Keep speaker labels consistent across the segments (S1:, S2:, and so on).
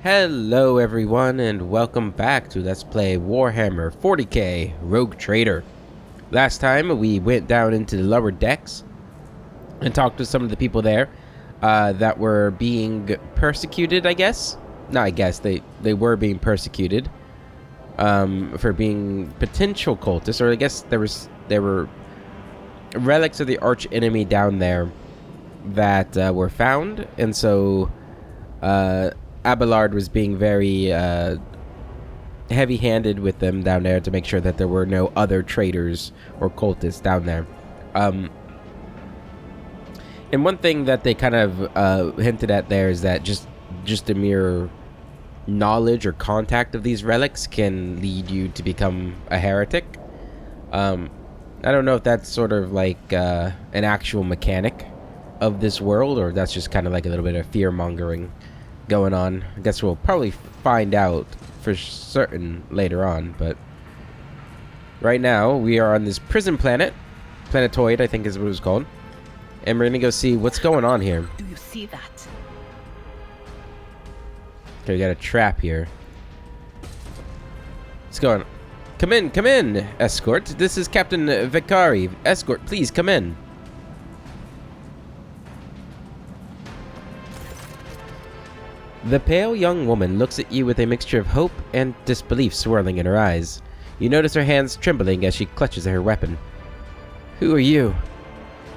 S1: Hello everyone and welcome back to Let's Play Warhammer 40k Rogue Trader. Last time we went down into the lower decks and talked to some of the people there that were being persecuted, I guess. No, I guess they were being persecuted for being potential cultists, or I guess there were relics of the arch enemy down there that were found, and so Abelard was being very heavy-handed with them down there to make sure that there were no other traitors or cultists down there. And one thing that they kind of hinted at there is that just a mere knowledge or contact of these relics can lead you to become a heretic. I don't know if that's sort of like an actual mechanic of this world, or that's just kind of like a little bit of fear-mongering going on. I guess we'll probably find out for certain later on, but right now we are on this prison planetoid, I think is what it was called, and we're gonna go see what's going on here.
S2: Do you see that?
S1: Okay, we got a trap here. What's going on? Come in, escort. This is Captain Vicari. Escort, please come in. The pale young woman looks at you with a mixture of hope and disbelief swirling in her eyes. You notice her hands trembling as she clutches at her weapon. Who are you?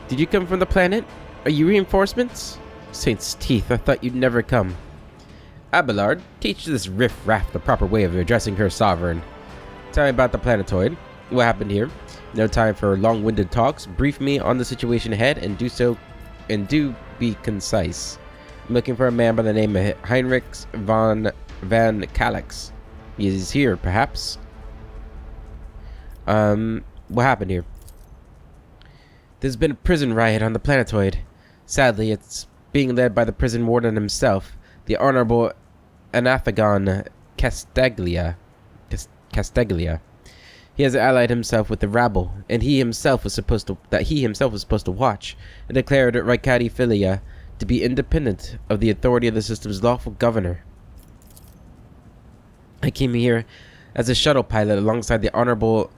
S1: Did you come from the planet? Are you reinforcements? Saint's teeth, I thought you'd never come. Abelard, teach this riff-raff the proper way of addressing her sovereign. Tell me about the planetoid. What happened here? No time for long-winded talks. Brief me on the situation ahead and do be concise. I'm looking for a man by the name of Heinrich van Calix. He is here, perhaps. What happened here? There's been a prison riot on the planetoid. Sadly, it's being led by the prison warden himself, the Honorable Anathagon Casteglia. He has allied himself with the rabble, and he himself was supposed to watch and declared Ricati Filia to be independent of the authority of the system's lawful governor. I came here as a shuttle pilot alongside the Honorable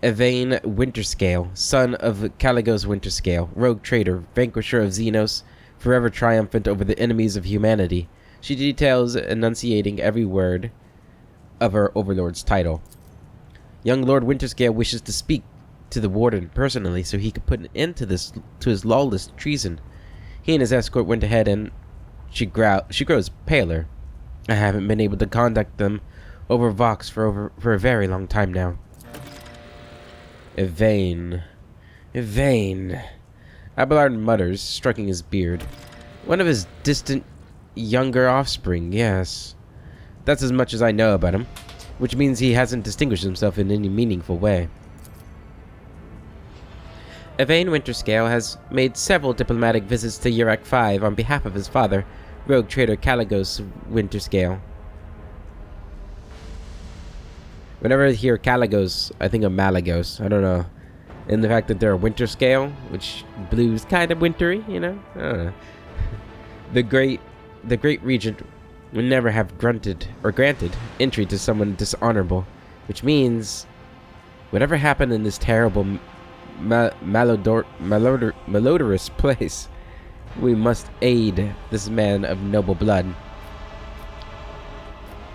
S1: Evane Winterscale, son of Caligos Winterscale, rogue trader, vanquisher of Xenos, forever triumphant over the enemies of humanity. She details enunciating every word of her overlord's title. Young Lord Winterscale wishes to speak to the Warden personally so he could put an end to his lawless treason. He and his escort went ahead, and she grows paler. I haven't been able to contact them over Vox for a very long time now. Evane. Abelard mutters, stroking his beard. One of his distant younger offspring, yes. That's as much as I know about him, which means he hasn't distinguished himself in any meaningful way. Evane Winterscale has made several diplomatic visits to Urak 5 on behalf of his father, rogue trader Caligos Winterscale. Whenever I hear Caligos, I think of Malagos. I don't know. And the fact that they're a Winterscale, which blue's kind of wintry, you know? I don't know. The great regent would never have granted entry to someone dishonorable, which means whatever happened in this terrible malodorous place, we must aid this man of noble blood.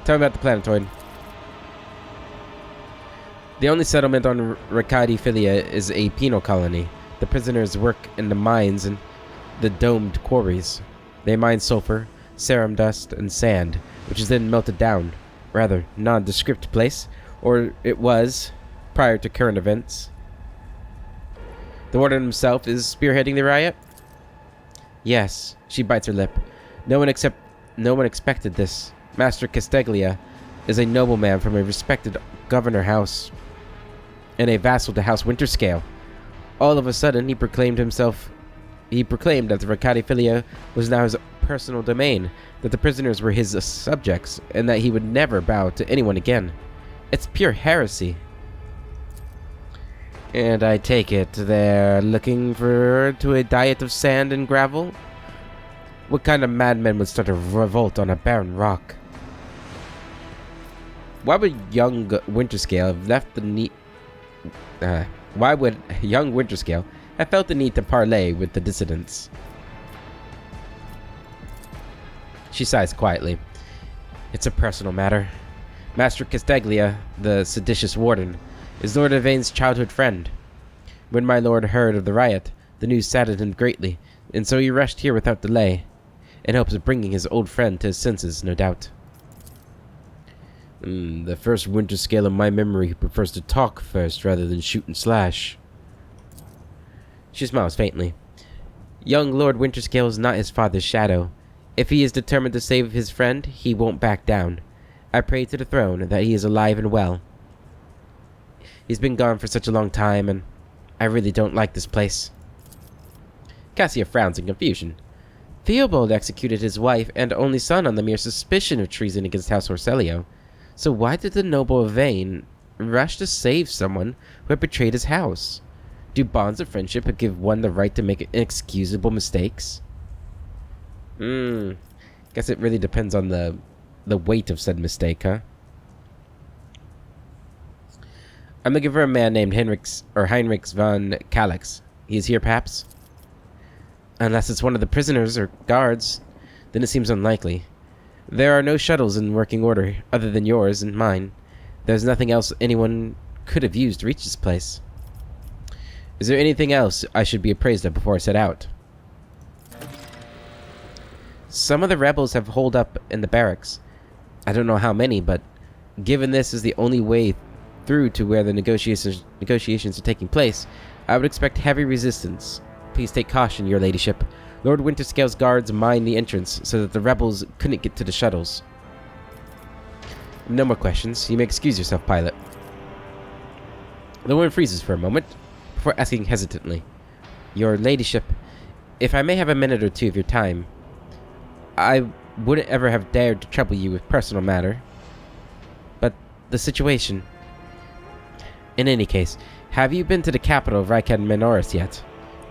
S1: Tell me about the planetoid. The only settlement on Ricati Filia is a penal colony. The prisoners work in the mines and the domed quarries. They mine sulfur, serum dust, and sand, which is then melted down. Rather nondescript place, or it was, prior to current events. The warden himself is spearheading the riot? Yes, she bites her lip. No one expected this. Master Casteglia is a nobleman from a respected governor house and a vassal to House Winterscale. All of a sudden, he proclaimed that the Ricati Filia was now his personal domain, that the prisoners were his subjects, and that he would never bow to anyone again. It's pure heresy. And I take it they're looking to a diet of sand and gravel? What kind of madman would start a revolt on a barren rock? Why would young Winterscale have left the need... why would young Winterscale have felt the need to parley with the dissidents? She sighs quietly. It's a personal matter. Master Castaglia, the seditious warden, is Lord Yvain's childhood friend. When my lord heard of the riot, the news saddened him greatly, and so he rushed here without delay, in hopes of bringing his old friend to his senses, no doubt. The first Winterscale in my memory who prefers to talk first rather than shoot and slash. She smiles faintly. Young Lord Winterscale is not his father's shadow. If he is determined to save his friend, he won't back down. I pray to the throne that he is alive and well. He's been gone for such a long time, and I really don't like this place. Cassia frowns in confusion. Theobald executed his wife and only son on the mere suspicion of treason against House Orselio. So why did the noble Yvain rush to save someone who had betrayed his house? Do bonds of friendship give one the right to make inexcusable mistakes? Guess it really depends on the weight of said mistake, huh? I'm looking for a man named Heinrichs von Calix. He is here, perhaps? Unless it's one of the prisoners or guards, then it seems unlikely. There are no shuttles in working order, other than yours and mine. There's nothing else anyone could have used to reach this place. Is there anything else I should be appraised of before I set out? Some of the rebels have holed up in the barracks. I don't know how many, but given this is the only way through to where the negotiations are taking place, I would expect heavy resistance. Please take caution, your ladyship. Lord Winterscale's guards mine the entrance so that the rebels couldn't get to the shuttles. No more questions. You may excuse yourself, pilot. The woman freezes for a moment, before asking hesitantly, Your ladyship, if I may have a minute or two of your time, I wouldn't ever have dared to trouble you with personal matter. But the situation... In any case, have you been to the capital of Rykad Minoris yet?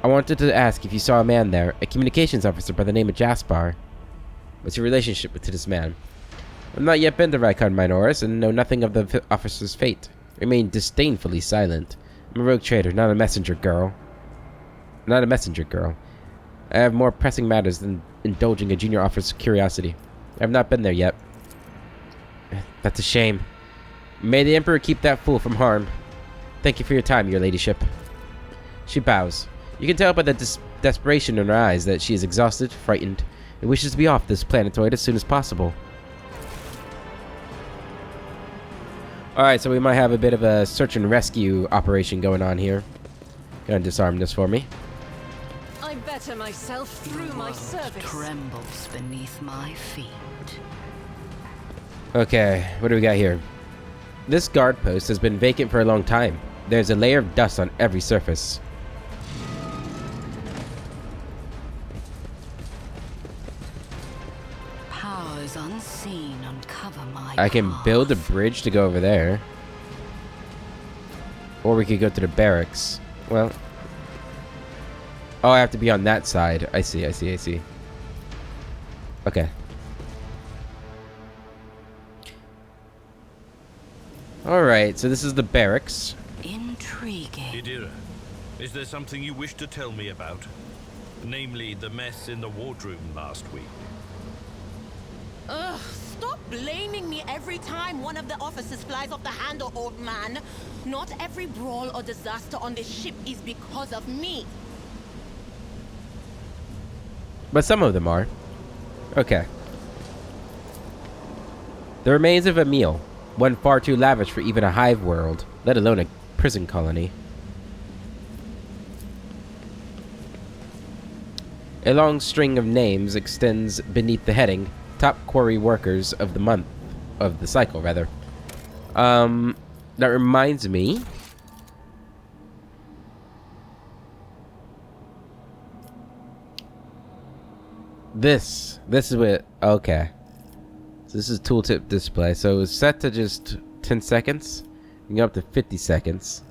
S1: I wanted to ask if you saw a man there, a communications officer by the name of Jaspar. What's your relationship to this man? I've not yet been to Rykad Minoris and know nothing of the officer's fate. Remain disdainfully silent. I'm a rogue trader, not a messenger girl. Not a messenger girl. I have more pressing matters than indulging a junior officer's curiosity. I have not been there yet. That's a shame. May the Emperor keep that fool from harm. Thank you for your time, your ladyship. She bows. You can tell by the desperation in her eyes that she is exhausted, frightened, and wishes to be off this planetoid as soon as possible. Alright, so we might have a bit of a search and rescue operation going on here. Gonna disarm this for me.
S2: I better myself through my service.
S3: Trembles beneath my feet.
S1: Okay, what do we got here? This guard post has been vacant for a long time. There's a layer of dust on every surface.
S3: Powers unseen uncover my
S1: I can
S3: path.
S1: build a bridge to go over there. Or we could go to the barracks. Well... Oh, I have to be on that side. I see. Okay. Alright, so this is the barracks.
S3: Intriguing.
S4: Idira, is there something you wish to tell me about? Namely, the mess in the wardroom last week.
S2: Ugh, stop blaming me every time one of the officers flies off the handle, old man. Not every brawl or disaster on this ship is because of me.
S1: But some of them are. Okay. The remains of a meal. One far too lavish for even a hive world, let alone a prison colony. A long string of names extends beneath the heading, Top Quarry Workers of the Month. Of the cycle, rather. That reminds me... This is what... Okay. So this is tooltip display. So it's set to just 10 seconds. You can go up to 50 seconds.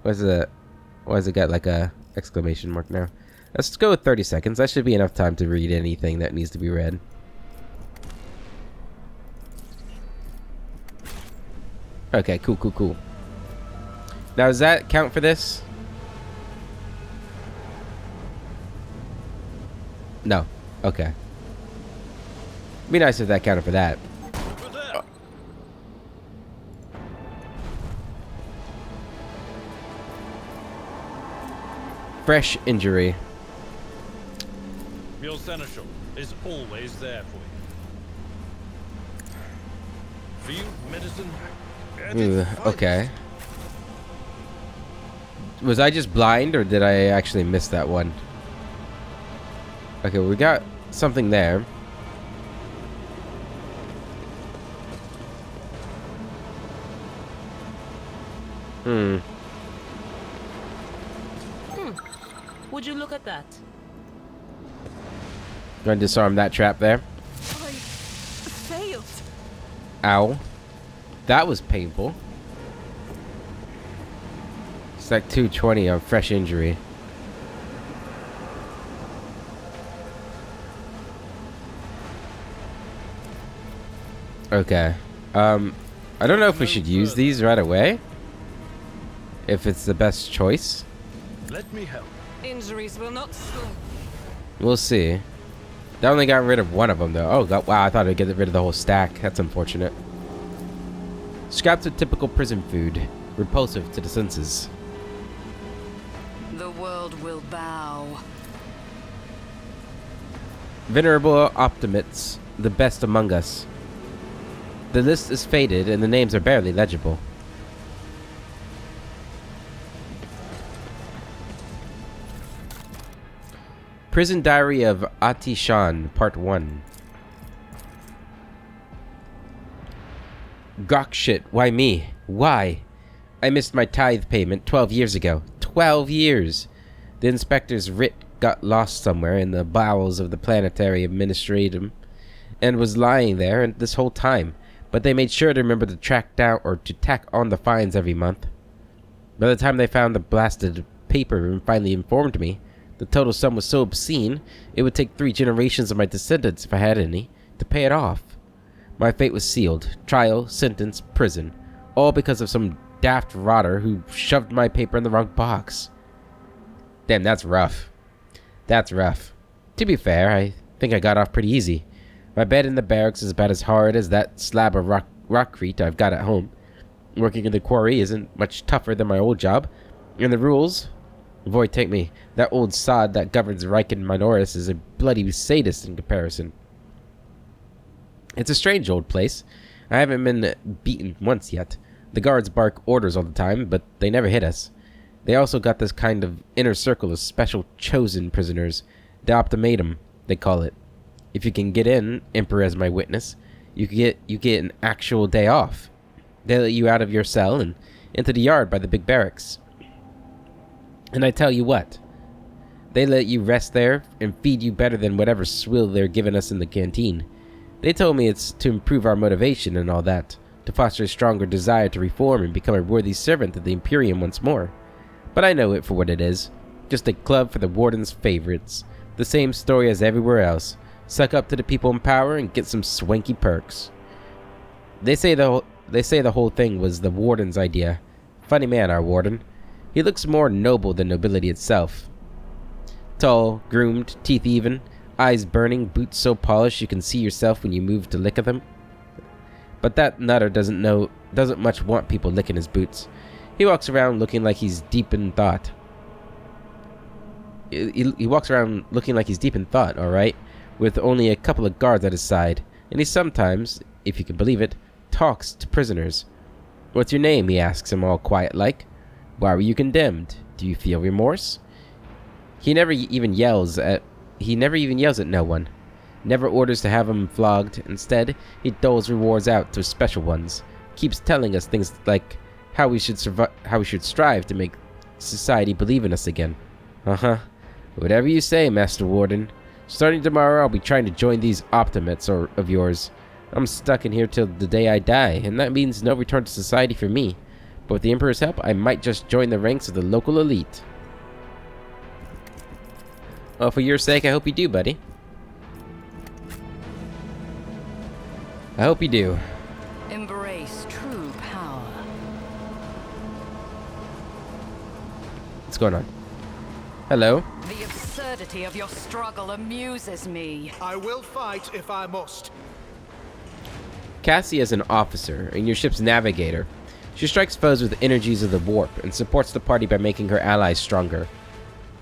S1: Why has it got like a exclamation mark now? Let's go with 30 seconds. That should be enough time to read anything that needs to be read. Okay, cool, cool, cool. Now, does that count for this? No. Okay. Be nice if that counted for that.
S4: Over there.
S1: Fresh injury.
S4: Your seneschal is always there for you. For you, medicine. at
S1: Ooh,
S4: its finest.
S1: okay. Was I just blind, or did I actually miss that one? Okay, we got something there.
S2: Would you look at that?
S1: Gonna disarm that trap there.
S2: I failed.
S1: Ow. That was painful. It's like 220 on fresh injury. Okay. I don't know if we should use these right away. If it's the best choice.
S4: Let me help.
S3: Injuries will not slow.
S1: We'll see. That only got rid of one of them, though. Oh, God. Wow, I thought I'd get rid of the whole stack. That's unfortunate. Scraps are typical prison food. Repulsive to the senses.
S3: The world will bow.
S1: Venerable Optimates, the best among us. The list is faded and the names are barely legible. Prison Diary of Atishan, Part 1. Gawk shit, why me? Why? I missed my tithe payment 12 years ago. 12 years! The inspector's writ got lost somewhere in the bowels of the planetary administratum and was lying there this whole time, but they made sure to remember to track down or to tack on the fines every month. By the time they found the blasted paper and finally informed me, the total sum was so obscene, it would take 3 generations of my descendants, if I had any, to pay it off. My fate was sealed. Trial, sentence, prison. All because of some daft rotter who shoved my paper in the wrong box. Damn, that's rough. That's rough. To be fair, I think I got off pretty easy. My bed in the barracks is about as hard as that slab of rockcrete I've got at home. Working in the quarry isn't much tougher than my old job. And the rules... Void take me. That old sod that governs Riken Minoris is a bloody sadist in comparison. It's a strange old place. I haven't been beaten once yet. The guards bark orders all the time, but they never hit us. They also got this kind of inner circle of special chosen prisoners. The Optimatum, they call it. If you can get in, Emperor as my witness, you get an actual day off. They let you out of your cell and into the yard by the big barracks. And I tell you what, they let you rest there and feed you better than whatever swill they're giving us in the canteen. They told me it's to improve our motivation and all that, to foster a stronger desire to reform and become a worthy servant of the Imperium once more. But I know it for what it is, just a club for the Warden's favorites. The same story as everywhere else. Suck up to the people in power and get some swanky perks. They say the whole thing was the Warden's idea. Funny man, our Warden. He looks more noble than nobility itself. Tall, groomed, teeth even, eyes burning, boots so polished you can see yourself when you move to lick at them. But that nutter doesn't much want people licking his boots. He walks around looking like he's deep in thought. He walks around looking like he's deep in thought, alright, with only a couple of guards at his side, and he sometimes, if you can believe it, talks to prisoners. What's your name? He asks him all quiet like. Why were you condemned? Do you feel remorse? He never even yells at no one. Never orders to have him flogged. Instead, he doles rewards out to special ones. Keeps telling us things like how we should strive to make society believe in us again. Uh-huh. Whatever you say, Master Warden. Starting tomorrow, I'll be trying to join these Optimates of yours. I'm stuck in here till the day I die, and that means no return to society for me. But with the Emperor's help, I might just join the ranks of the local elite. Well, for your sake, I hope you do, buddy. I hope you do.
S3: Embrace true power.
S1: What's going on? Hello?
S3: The absurdity of your struggle amuses me.
S5: I will fight if I must.
S1: Cassie is an officer and your ship's navigator. She strikes foes with energies of the warp and supports the party by making her allies stronger.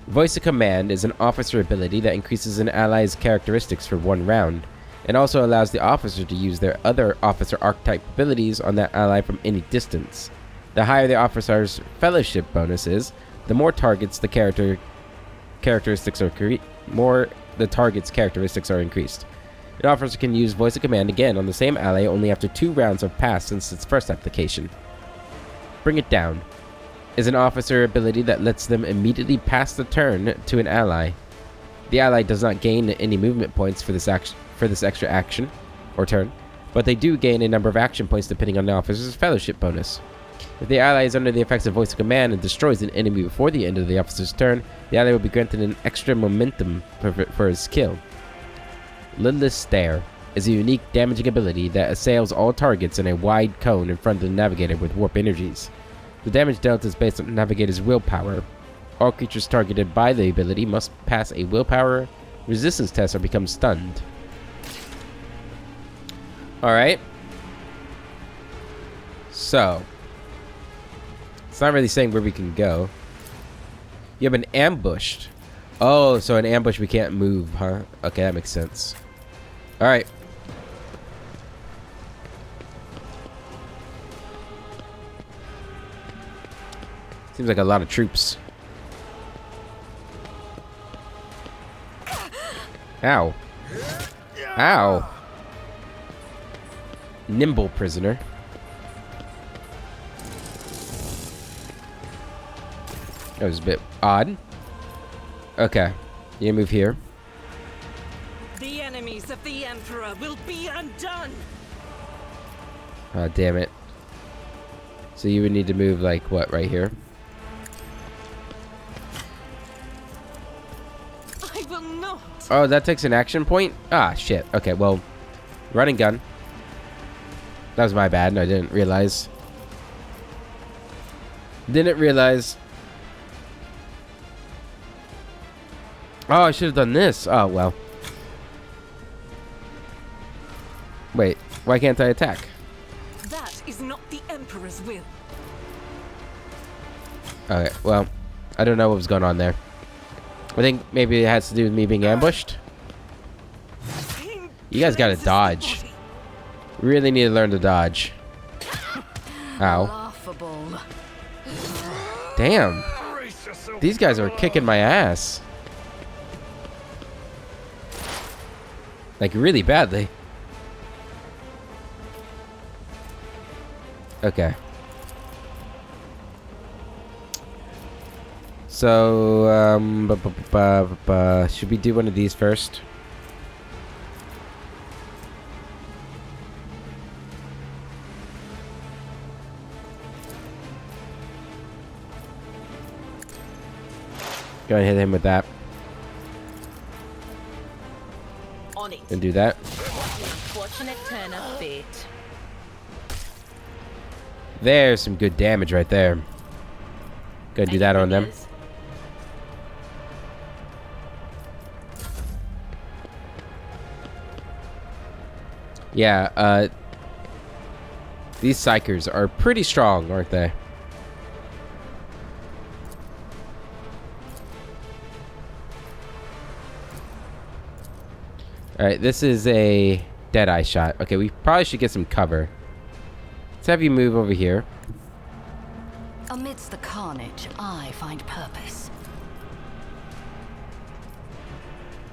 S1: Voice of Command is an officer ability that increases an ally's characteristics for 1 round, and also allows the officer to use their other officer archetype abilities on that ally from any distance. The higher the officer's fellowship bonus is, the more targets the characteristics are increased. An officer can use Voice of Command again on the same ally only after 2 rounds have passed since its first application. Bring It Down is an officer ability that lets them immediately pass the turn to an ally. The ally does not gain any movement points for this extra action or turn, but they do gain a number of action points depending on the officer's fellowship bonus. If the ally is under the effects of Voice of Command and destroys an enemy before the end of the officer's turn, the ally will be granted an extra momentum for his kill. Lidless Stare is a unique damaging ability that assails all targets in a wide cone in front of the navigator with warp energies. The damage dealt is based on the navigator's willpower. All creatures targeted by the ability must pass a willpower resistance test or become stunned. Alright. So, it's not really saying where we can go. You have been ambushed. Oh, so an ambush we can't move, huh? Okay, that makes sense. Alright. Seems like a lot of troops. Ow. Ow. Nimble prisoner. That was a bit odd. Okay. You move here.
S3: The enemies of the Emperor will be undone.
S1: Oh, damn it. So you would need to move like what, right here?
S3: I will not.
S1: Oh, that takes an action point? Ah, shit. Okay, well, running gun. That was my bad. I didn't realize. Didn't realize. Oh, I should have done this. Oh, well. Wait, why can't I attack?
S3: That is not the Emperor's will.
S1: Okay, well, I don't know what was going on there. I think maybe it has to do with me being ambushed. You guys gotta dodge. Really need to learn to dodge. Ow.
S3: Laughable.
S1: Damn. These guys are kicking my ass. Like, really badly. Okay. So, should we do one of these first? Go ahead and hit him with that.
S2: On it.
S1: And do that.
S2: Fortunate turn of fate.
S1: There's some good damage right there. Go do that on them. Yeah, these psychers are pretty strong, aren't they? Alright, this is a Deadeye shot. Okay, we probably should get some cover. Let's have you move over here.
S3: Amidst the carnage, I find purpose.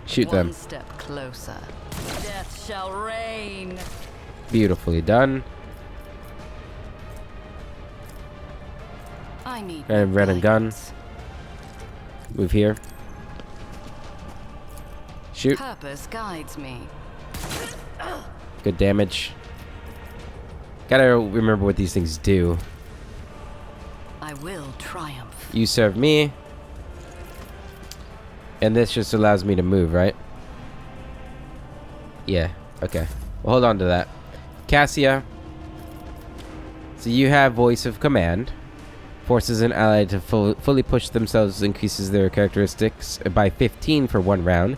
S1: Shoot them.
S3: One step closer. Death shall reign.
S1: Beautifully done.
S3: I need
S1: And red and gun.
S3: guidance.
S1: Move here. Shoot.
S3: Purpose guides me.
S1: Good damage. Gotta remember what these things do.
S3: I will triumph.
S1: You serve me. And this just allows me to move, right? Yeah. Okay. Well, hold on to that. Cassia. So you have Voice of Command. Forces an ally to fully push themselves, increases their characteristics by 15 for 1 round.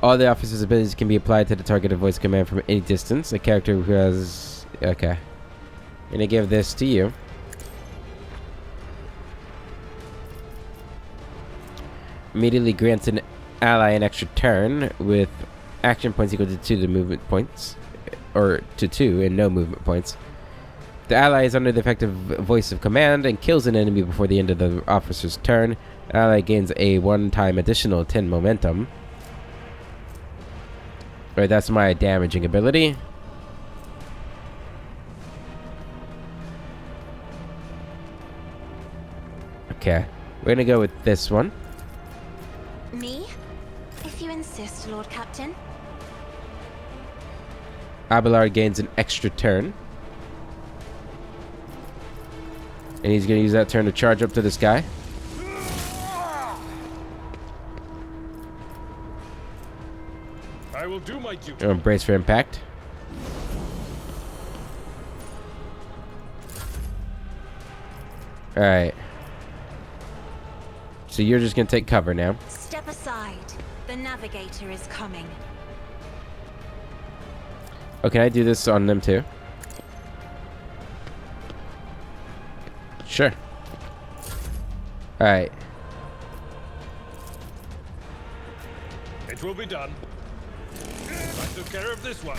S1: All the officer's abilities can be applied to the targeted voice command from any distance. A character who has... Okay. I'm gonna give this to you. Immediately grants an ally an extra turn with action points equal to 2 to movement points. Or to 2 and no movement points. The ally is under the effective voice of command and kills an enemy before the end of the officer's turn. The ally gains a one-time additional 10 momentum. Alright, that's my damaging ability. Okay, we're gonna go with this one.
S6: Me? If you insist, Lord Captain.
S1: Abelard gains an extra turn. And he's gonna use that turn to charge up to this guy.
S4: I will do my duty.
S1: Brace for impact. Alright. So you're just gonna take cover now.
S6: Step aside. The navigator is coming.
S1: Oh, can I do this on them too? Sure. Alright.
S4: It will be done. I took care of this one.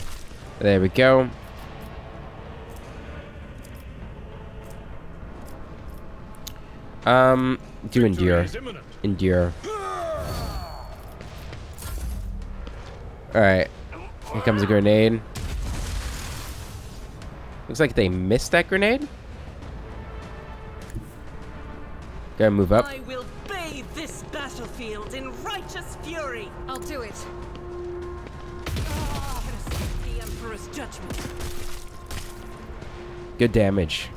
S1: There we go. Do endure.
S4: Victory is imminent.
S1: Endure. Alright. Here comes a grenade. Looks like they missed that grenade. Gotta move up.
S3: I will bathe this battlefield in righteous fury.
S7: I'll do it.
S3: The Emperor's judgment.
S1: Good damage.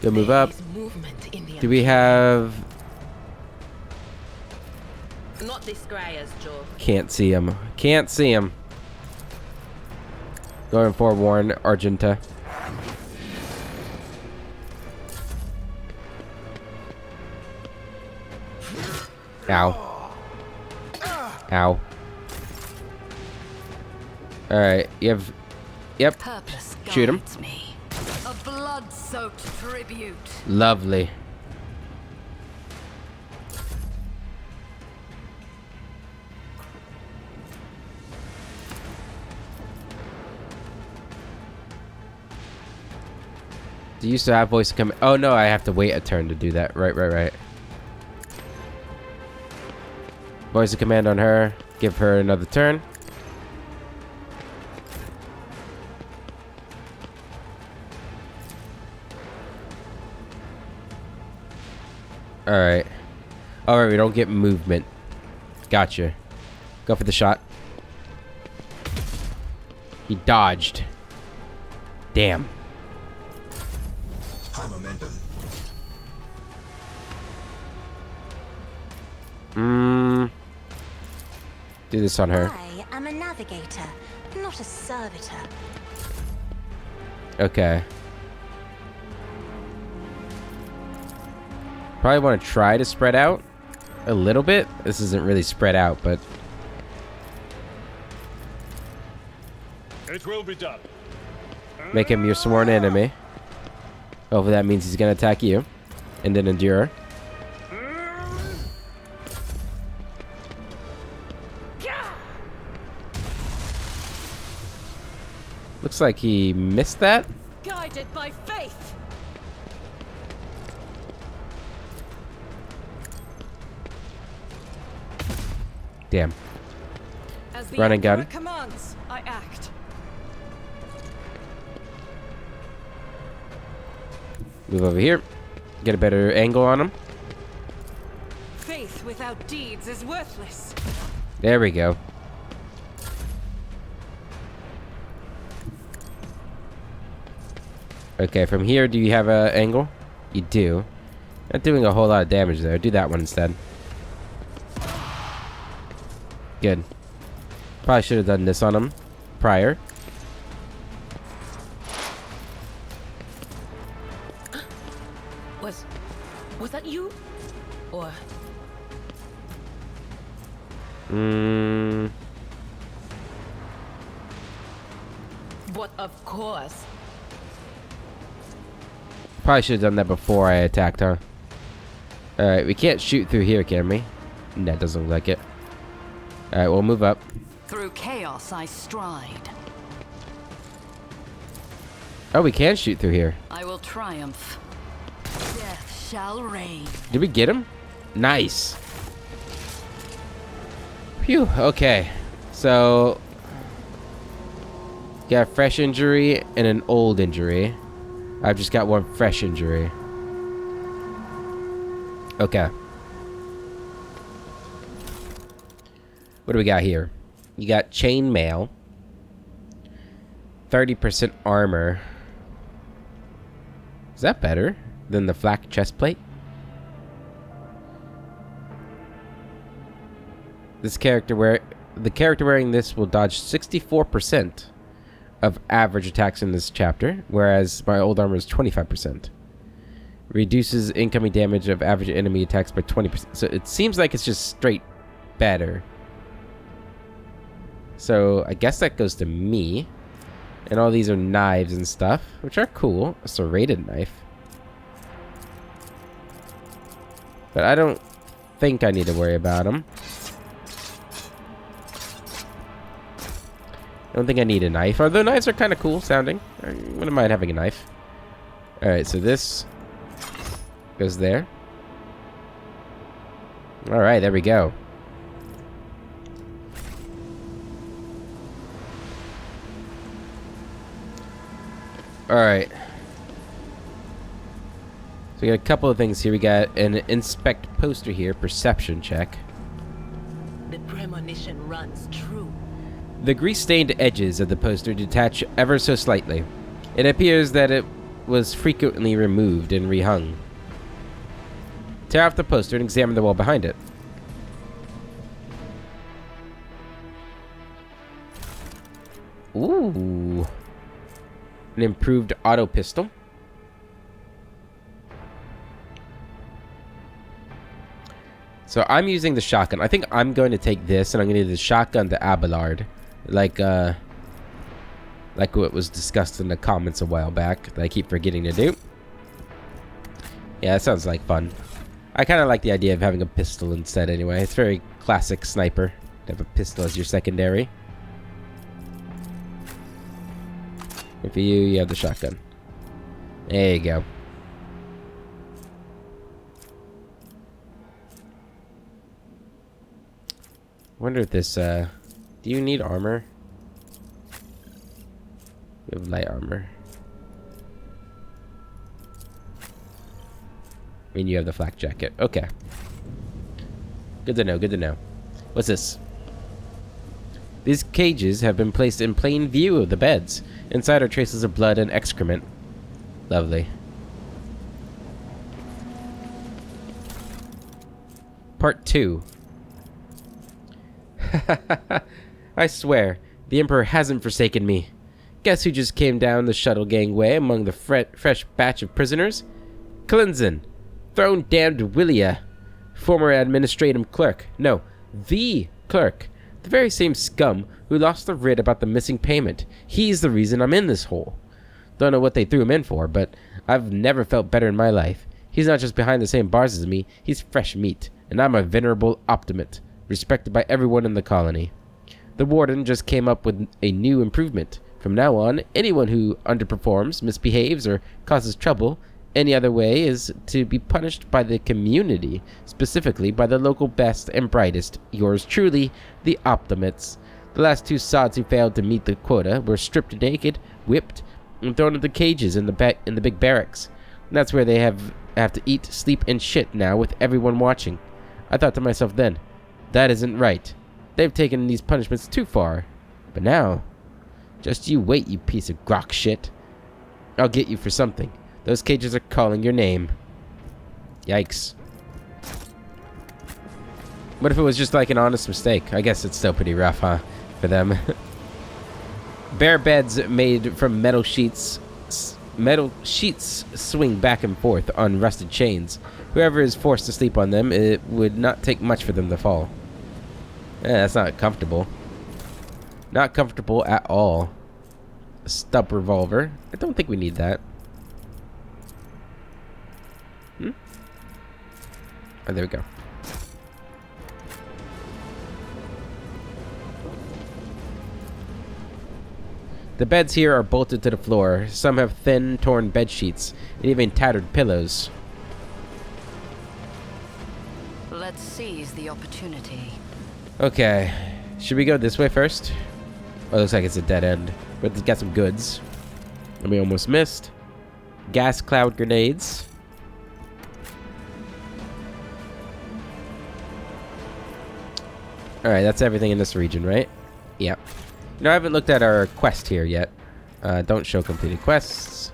S1: Go move up.
S2: Movement in the
S1: Do we have...
S2: Not this Greyer's job.
S1: Can't see him. Can't see him. Going for Warren Argenta. Ow. Ow. Alright, you have... Yep.
S7: Purpose
S1: Shoot him.
S7: guides me. A blood-soaked tribute.
S1: Lovely. Do you still have voice of command? Oh no, I have to wait a turn to do that. Right. Voice of command on her. Give her another turn. Alright. Alright, we don't get movement. Gotcha. Go for the shot. He dodged. Damn.
S5: High momentum.
S1: Do this on her.
S6: I am a navigator, not a servitor.
S1: Okay. Probably want to try to spread out a little bit. This isn't really spread out, but...
S4: It will be done.
S1: Make him your sworn enemy. Hopefully that means he's going to attack you. And then endure. Looks like he missed that.
S3: Guided by faith.
S1: Damn.
S3: As the
S1: Run and gun.
S3: Emperor commands, I act.
S1: Move over here. Get a better angle on him.
S3: Faith without deeds is worthless.
S1: There we go. Okay, from here, do you have an angle? You do. Not doing a whole lot of damage there. Do that one instead. Good. Probably should have done this on him prior.
S2: Was that you? Or but of course.
S1: Probably should have done that before I attacked, huh? Alright, we can't shoot through here, can we? That doesn't look like it. Alright, we'll move up.
S7: Through chaos I stride.
S1: Oh, we can shoot through here.
S7: I will triumph. Death shall reign.
S1: Did we get him? Nice. Phew, okay. So, got a fresh injury and an old injury. I've just got one fresh injury. Okay. What do we got here? You got chainmail. 30% armor. Is that better than the flak chest plate? The character wearing this will dodge 64% of average attacks in this chapter, whereas my old armor is 25%. Reduces incoming damage of average enemy attacks by 20%. So it seems like it's just straight better. So I guess that goes to me. And all these are knives and stuff, which are cool. A serrated knife. But I don't think I need to worry about them. I don't think I need a knife. Although knives are kind of cool sounding. I wouldn't mind having a knife. Alright, so this goes there. Alright, there we go. Alright. So we got a couple of things here. We got an inspect poster here. Perception check.
S2: The premonition runs true.
S1: The grease-stained edges of the poster detach ever so slightly. It appears that it was frequently removed and rehung. Tear off the poster and examine the wall behind it. Ooh. An improved auto pistol. So I'm using the shotgun. I think I'm going to take this and I'm going to do the shotgun to Abelard. Like what was discussed in the comments a while back that I keep forgetting to do. Yeah, that sounds like fun. I kind of like the idea of having a pistol instead anyway. It's very classic sniper to have a pistol as your secondary. And for you, you have the shotgun. There you go. Wonder if this, do you need armor? You have light armor. I mean, you have the flak jacket. Okay. Good to know, good to know. What's this? These cages have been placed in plain view of the beds. Inside are traces of blood and excrement. Lovely. Part 2. I swear, the Emperor hasn't forsaken me. Guess who just came down the shuttle gangway among the fresh batch of prisoners? Clinton, throne damned Willia, former administrative clerk. No, the clerk. The very same scum who lost the writ about the missing payment. He's the reason I'm in this hole. Don't know what they threw him in for, but I've never felt better in my life. He's not just behind the same bars as me, he's fresh meat, and I'm a venerable optimist, respected by everyone in the colony. The Warden just came up with a new improvement. From now on, anyone who underperforms, misbehaves, or causes trouble any other way is to be punished by the community, specifically by the local best and brightest. Yours truly, the Optimists. The last two sods who failed to meet the quota were stripped naked, whipped, and thrown into cages in the big barracks. And that's where they have to eat, sleep, and shit now with everyone watching. I thought to myself then, that isn't right. They've taken these punishments too far. But now, just you wait, you piece of grok shit. I'll get you for something. Those cages are calling your name. Yikes. What if it was just like an honest mistake? I guess it's still pretty rough, huh? For them. Bare beds made from metal sheets swing back and forth on rusted chains. Whoever is forced to sleep on them, it would not take much for them to fall. That's not comfortable. Not comfortable at all. A stub revolver. I don't think we need that. Oh, there we go. The beds here are bolted to the floor. Some have thin, torn bed sheets and even tattered pillows.
S7: Let's seize the opportunity.
S1: Okay. Should we go this way first? Oh, it looks like it's a dead end. But it's got some goods. And we almost missed. Gas cloud grenades. Alright, that's everything in this region, right? Yep. You know, I haven't looked at our quest here yet. Don't show completed quests.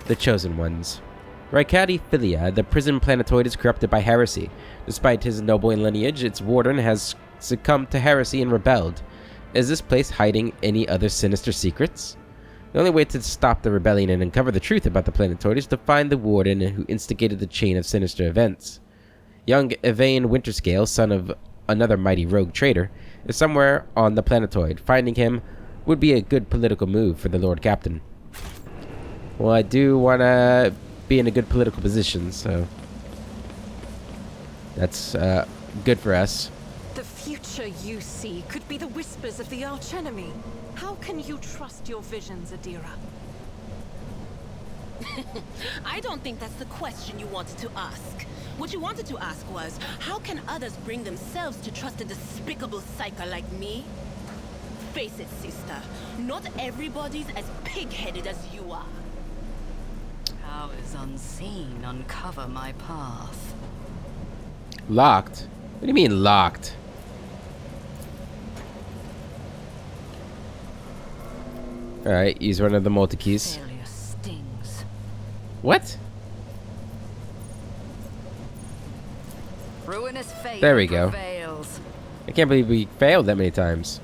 S1: The chosen ones. Raikadi Philia, the prison planetoid, is corrupted by heresy. Despite his noble lineage, its warden has succumbed to heresy and rebelled. Is this place hiding any other sinister secrets? The only way to stop the rebellion and uncover the truth about the planetoid is to find the warden who instigated the chain of sinister events. Young Yvain Winterscale, son of another mighty rogue traitor, is somewhere on the planetoid. Finding him would be a good political move for the Lord Captain. Well, I do want to be in a good political position, so that's good for us.
S3: The future you see could be the whispers of the archenemy. How can you trust your visions, Adira?
S2: I don't think that's the question you wanted to ask. What you wanted to ask was, how can others bring themselves to trust a despicable psyker like me? Face it, sister. Not everybody's as pig-headed as you are.
S7: Powers unseen uncover my path.
S1: Locked? What do you mean locked? Alright, use one of the multi-keys.
S7: Failure stings.
S1: What?
S7: Ruinous fate
S1: There we go.
S7: prevails.
S1: I can't believe we failed that many times.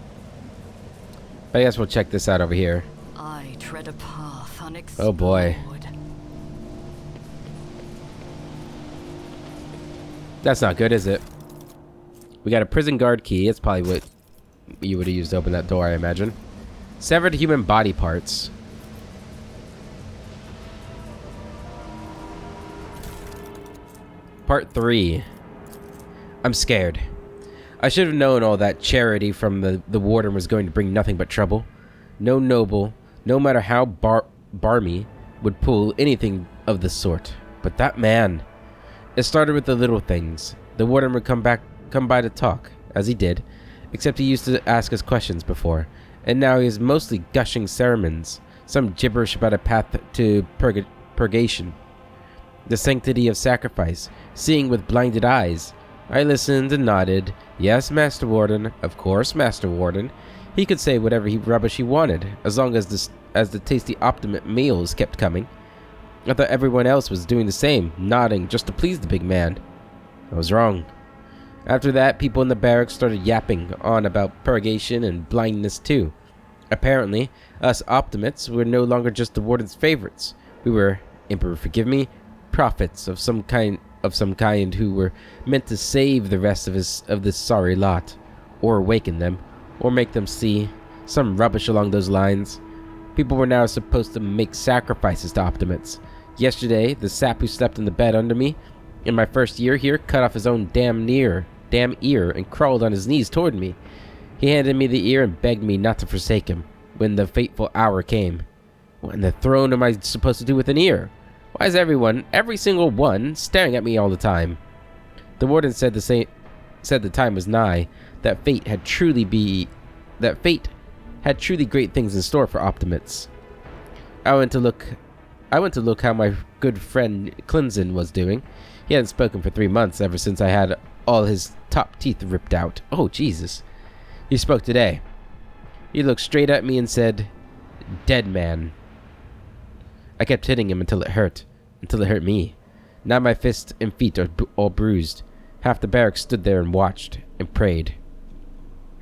S1: But I guess we'll check this out over here.
S7: I tread a path unexplored.
S1: Oh boy. That's not good, is it? We got a prison guard key. It's probably what you would have used to open that door, I imagine. Severed human body parts. Part 3. I'm scared. I should have known all that charity from the warden was going to bring nothing but trouble. No noble, no matter how barmy, would pull anything of the sort. But that man... It started with the little things. The warden would come by to talk, as he did, except he used to ask us questions before, and now he is mostly gushing sermons, some gibberish about a path to purgation, the sanctity of sacrifice, seeing with blinded eyes. I listened and nodded. Yes, Master Warden. Of course, Master Warden. He could say whatever rubbish he wanted, as long as the tasty optimate meals kept coming. I thought everyone else was doing the same, nodding just to please the big man. I was wrong. After that, people in the barracks started yapping on about purgation and blindness too. Apparently, us optimates were no longer just the warden's favorites. We were, Emperor forgive me, prophets of some kind who were meant to save the rest of this sorry lot, or awaken them, or make them see, some rubbish along those lines. People were now supposed to make sacrifices to optimates. Yesterday, the sap who slept in the bed under me in my first year here cut off his own damn ear and crawled on his knees toward me. He handed me the ear and begged me not to forsake him when the fateful hour came. What in the throne am I supposed to do with an ear? Why is every single one, staring at me all the time? The warden said the time was nigh, that fate had truly great things in store for optimates. I went to look how my good friend Clinton was doing. He hadn't spoken for 3 months, ever since I had all his top teeth ripped out. Oh, Jesus. He spoke today. He looked straight at me and said, "Dead man." I kept hitting him until it hurt me. Now my fists and feet are all bruised. Half the barracks stood there and watched and prayed.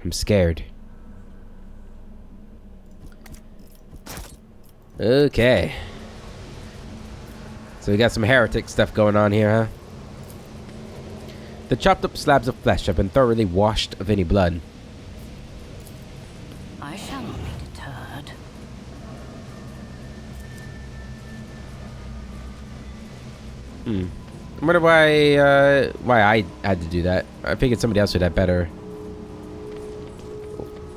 S1: I'm scared. Okay. So we got some heretic stuff going on here, huh? The chopped up slabs of flesh have been thoroughly washed of any blood.
S7: I shall not be deterred.
S1: I wonder why I had to do that. I figured somebody else would have better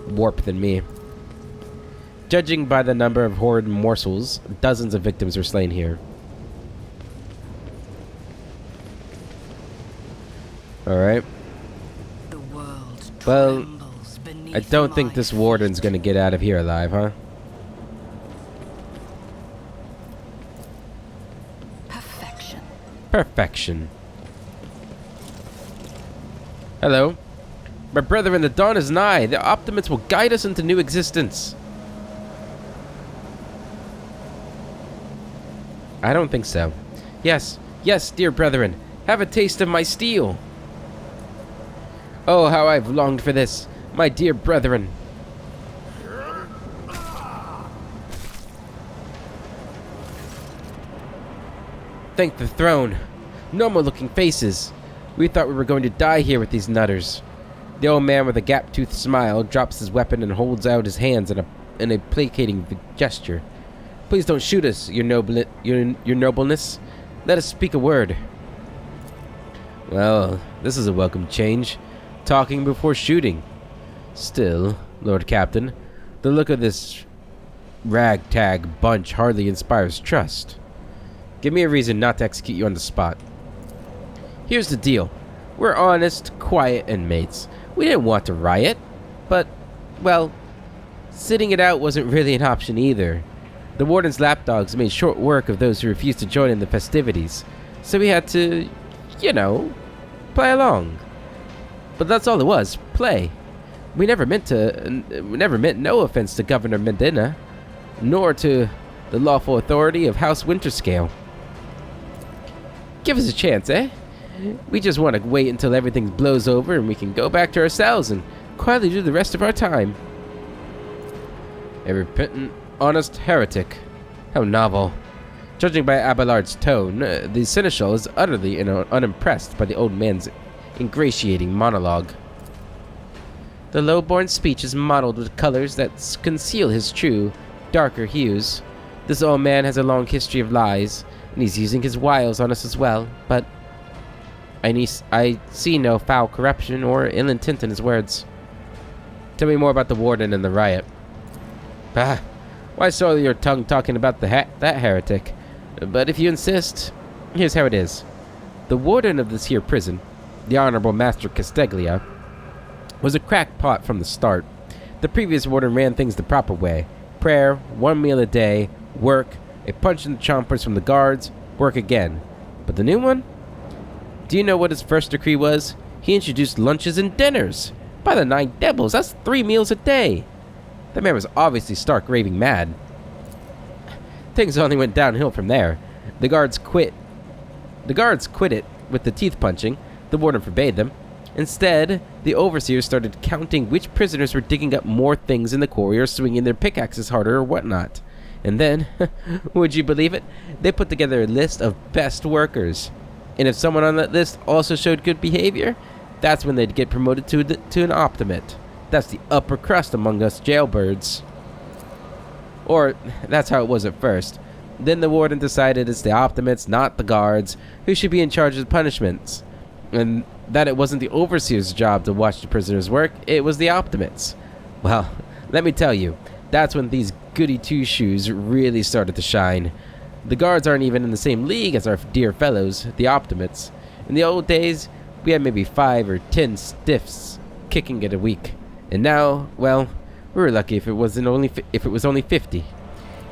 S1: warp than me. Judging by the number of horrid morsels, dozens of victims were slain here. Alright.
S7: The world
S1: Well,
S7: trembles beneath
S1: I don't think
S7: my
S1: this warden's
S7: feet.
S1: gonna get out of here alive, huh?
S7: Perfection.
S1: Perfection. Hello. My brethren, the dawn is nigh. The Optimates will guide us into new existence. I don't think so. Yes, yes, dear brethren. Have a taste of my steel. Oh, how I've longed for this, my dear brethren. Thank the throne. Normal-looking faces. We thought we were going to die here with these nutters. The old man with a gap-toothed smile drops his weapon and holds out his hands in a placating gesture. Please don't shoot us, your nobleness. Let us speak a word. Well, this is a welcome change. Talking before shooting. Still, Lord Captain, the look of this ragtag bunch hardly inspires trust. Give me a reason not to execute you on the spot. Here's the deal. We're honest, quiet inmates. We didn't want to riot, but, well, sitting it out wasn't really an option either. The Warden's lapdogs made short work of those who refused to join in the festivities, so we had to, you know, play along. But that's all it was, play. We never meant no offense to Governor Medina, nor to the lawful authority of House Winterscale. Give us a chance, eh? We just want to wait until everything blows over and we can go back to our cells and quietly do the rest of our time. A repentant, honest heretic. How novel. Judging by Abelard's tone, the seneschal is utterly unimpressed by the old man's ingratiating monologue. The low-born speech is mottled with colors that conceal his true, darker hues. This old man has a long history of lies, and he's using his wiles on us as well, but I see no foul corruption or ill intent in his words. Tell me more about the Warden and the riot. Ah, why soil your tongue talking about that heretic? But if you insist, here's how it is. The Warden of this here prison, the Honorable Master Casteglia, was a crackpot from the start. The previous Warden ran things the proper way. Prayer, 1 meal a day, work, a punch in the chompers from the guards, work again. But the new one? Do you know what his first decree was? He introduced lunches and dinners. By the 9 devils, that's 3 meals a day. That man was obviously stark raving mad. Things only went downhill from there. The guards quit it with the teeth punching. The warden forbade them. Instead, the overseers started counting which prisoners were digging up more things in the quarry or swinging their pickaxes harder or whatnot. And then, would you believe it, they put together a list of best workers. And if someone on that list also showed good behavior, that's when they'd get promoted to an optimate. That's the upper crust among us jailbirds. Or, that's how it was at first. Then the warden decided it's the optimates, not the guards, who should be in charge of punishments. And that it wasn't the overseer's job to watch the prisoners work, it was the optimates. Well, let me tell you, that's when these goody two-shoes really started to shine. The guards aren't even in the same league as our dear fellows, the optimates. In the old days, we had maybe 5 or 10 stiffs kicking it a week. And now, well, we were lucky if it was only 50.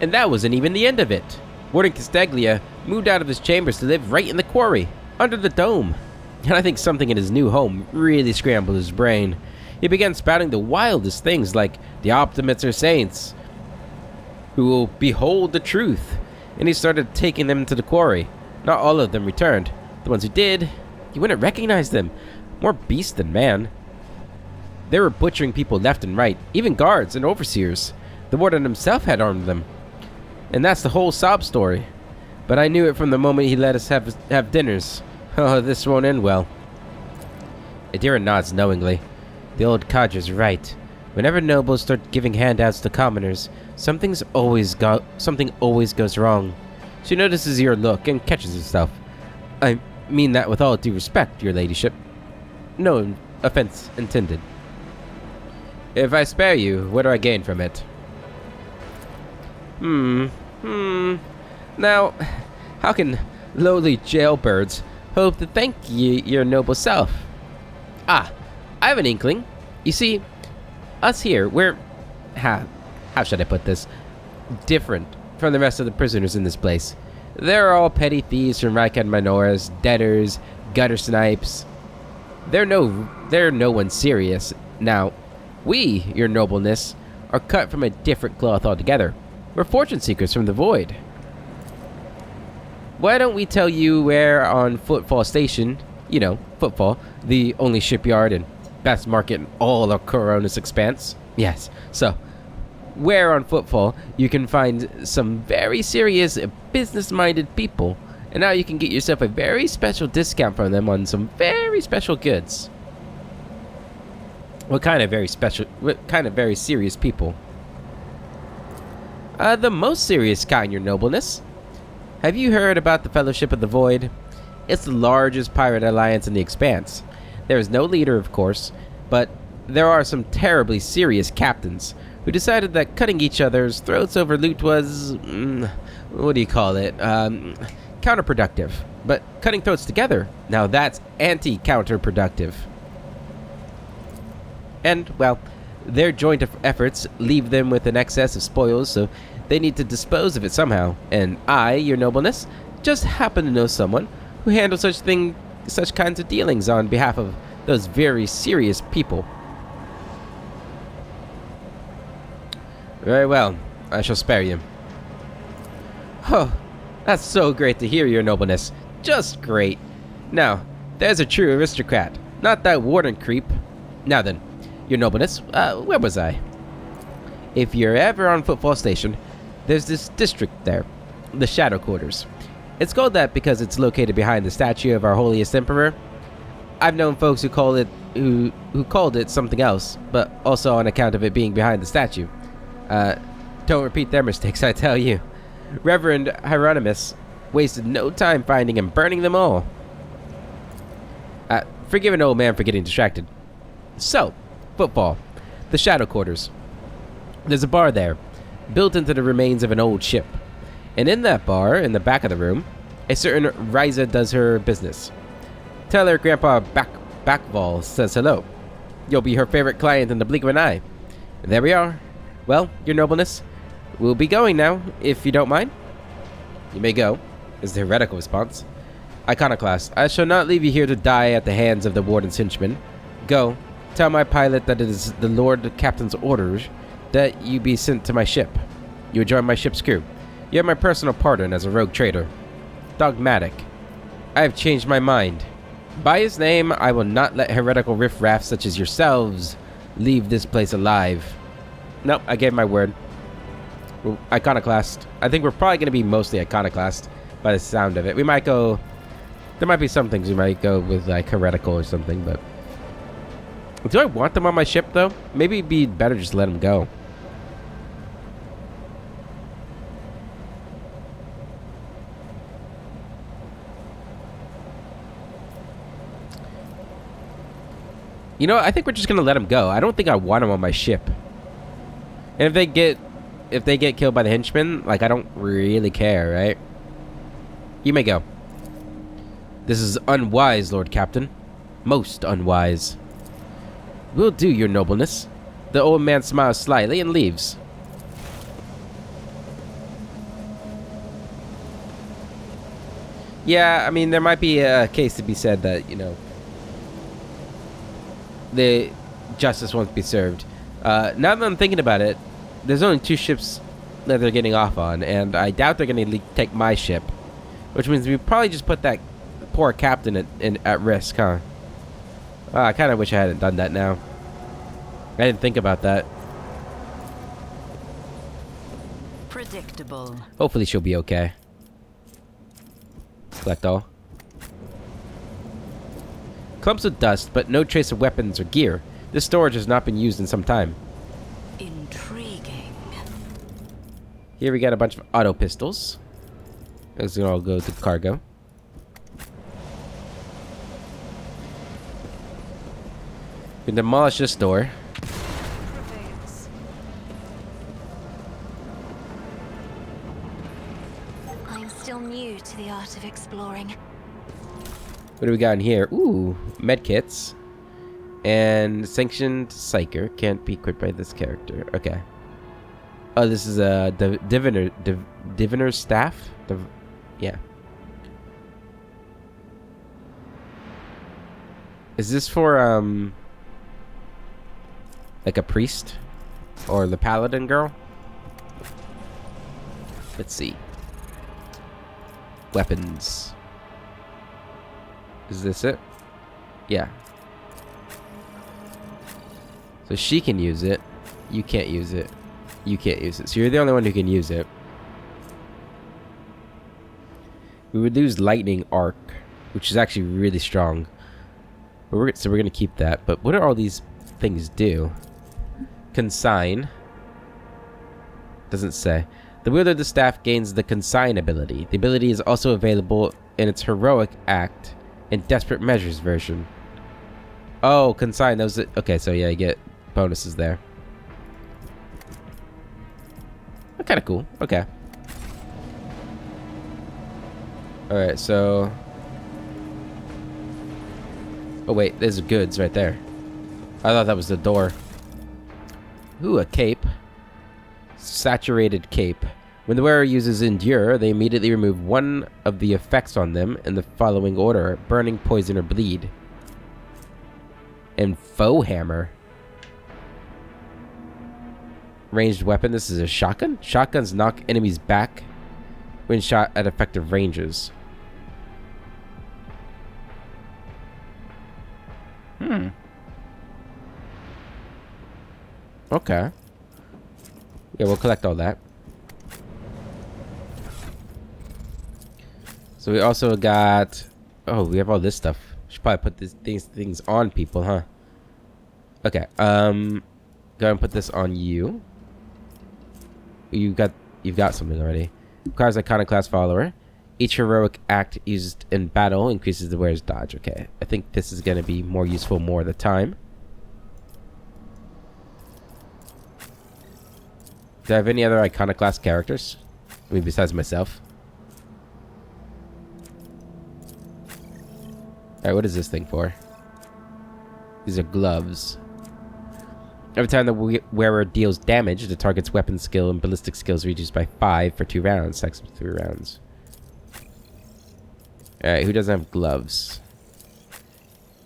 S1: And that wasn't even the end of it. Warden Casteglia moved out of his chambers to live right in the quarry, under the dome. And I think something in his new home really scrambled his brain. He began spouting the wildest things like the optimates are saints who will behold the truth. And he started taking them to the quarry. Not all of them returned. The ones who did, you wouldn't recognize them. More beast than man. They were butchering people left and right, even guards and overseers. The warden himself had armed them. And that's the whole sob story. But I knew it from the moment he let us have dinners. Oh, this won't end well. Adira nods knowingly. The old cadre's right. Whenever nobles start giving handouts to commoners, something always goes wrong. She notices your look and catches herself. I mean that with all due respect, your ladyship. No offense intended. If I spare you, what do I gain from it? Now, how can lowly jailbirds hope to thank your noble self? Ah, I have an inkling. You see, us here, we're... how should I put this? Different from the rest of the prisoners in this place. They're all petty thieves from Rykad Minoras, debtors, gutter snipes. They're no one serious. Now, we, your nobleness, are cut from a different cloth altogether. We're fortune seekers from the void. Why don't we tell you where on Footfall Station, you know, Footfall, the only shipyard and best market in all of Corona's expanse? Yes, so, where on Footfall you can find some very serious business-minded people, and now you can get yourself a very special discount from them on some very special goods. What kind of very serious people? The most serious kind, your nobleness. Have you heard about the Fellowship of the Void? It's the largest pirate alliance in the Expanse. There is no leader, of course, but there are some terribly serious captains who decided that cutting each other's throats over loot was... what do you call it? Counterproductive. But cutting throats together, now that's anti-counterproductive. And, well, their joint efforts leave them with an excess of spoils, so they need to dispose of it somehow. And I, your nobleness, just happen to know someone who handles such kinds of dealings on behalf of those very serious people. Very well, I shall spare you. Oh, that's so great to hear, your nobleness. Just great. Now, there's a true aristocrat, not that warden creep. Now then, your nobleness, where was I? If you're ever on Footfall Station, there's this district there, the Shadow Quarters. It's called that because it's located behind the statue of our holiest emperor. I've known folks who called it something else, but also on account of it being behind the statue. Don't repeat their mistakes, I tell you. Reverend Hieronymus wasted no time finding and burning them all. Forgive an old man for getting distracted. So, Footfall, the Shadow Quarters. There's a bar there, built into the remains of an old ship. And in that bar, in the back of the room, a certain Ryza does her business. Tell her Grandpa Backval says hello. You'll be her favorite client in the blink of an eye. And there we are. Well, your nobleness, we'll be going now, if you don't mind. You may go, is the heretical response. Iconoclast, I shall not leave you here to die at the hands of the Warden's henchmen. Go, tell my pilot that it is the Lord Captain's orders that you be sent to my ship. You will join my ship's crew. You have my personal pardon as a rogue trader. Dogmatic. I have changed my mind. By his name, I will not let heretical riffraffs such as yourselves leave this place alive. Nope, I gave my word. Iconoclast. I think we're probably going to be mostly Iconoclast by the sound of it. We might go... There might be some things we might go with, like, heretical or something, but... Do I want them on my ship, though? Maybe it'd be better just let them go. You know, I think we're just gonna let them go. I don't think I want them on my ship. And if they get killed by the henchmen, like, I don't really care, right? You may go. This is unwise, Lord Captain. Most unwise. Will do, your nobleness. The old man smiles slyly and leaves. Yeah, I mean, there might be a case to be said that, you know, the justice won't be served. Now that I'm thinking about it, there's only 2 ships that they're getting off on, and I doubt they're going to take my ship. Which means we probably just put that poor captain at risk, huh? I kind of wish I hadn't done that now. I didn't think about that.
S7: Predictable.
S1: Hopefully she'll be okay. Collect all. Clumps of dust, but no trace of weapons or gear. This storage has not been used in some time.
S7: Intriguing.
S1: Here we got a bunch of auto pistols. Those can all go to cargo. We can demolish this door.
S3: Prevails.
S6: I'm still new to the art of exploring.
S1: What do we got in here? Ooh, medkits. And sanctioned psyker can't be equipped by this character. Okay. Oh, this is a diviner's staff. Yeah. Is this for like a priest or the paladin girl? Let's see. Weapons. Is this it? Yeah. So she can use it. You can't use it. You can't use it. So you're the only one who can use it. We would lose lightning arc, which is actually really strong. But so we're gonna keep that. But what do all these things do? Consign. Doesn't say. The wielder of the staff gains the consign ability. The ability is also available in its heroic act in Desperate Measures version. Oh, consign. Those. Okay, so yeah, you get bonuses there. Kind of cool. Okay. Alright, so... Oh wait, there's goods right there. I thought that was the door. Ooh, a cape. Saturated cape. When the wearer uses Endure, they immediately remove one of the effects on them in the following order: burning, poison, or bleed. And Foe Hammer. Ranged weapon. This is a shotgun? Shotguns knock enemies back when shot at effective ranges. Okay. Yeah, we'll collect all that. So we also got... Oh, we have all this stuff. Should probably put these things on people, huh? Okay. Go ahead and put this on you. You've got something already. Requires Iconoclast follower. Each heroic act used in battle increases the wearer's dodge. Okay. I think this is gonna be more useful more of the time. Do I have any other Iconoclast characters? I mean, besides myself. Alright, what is this thing for? These are gloves. Every time the wearer deals damage, the target's weapon skill and ballistic skills reduced by 5 for 2 rounds. Stacks with 3 rounds. Alright, who doesn't have gloves?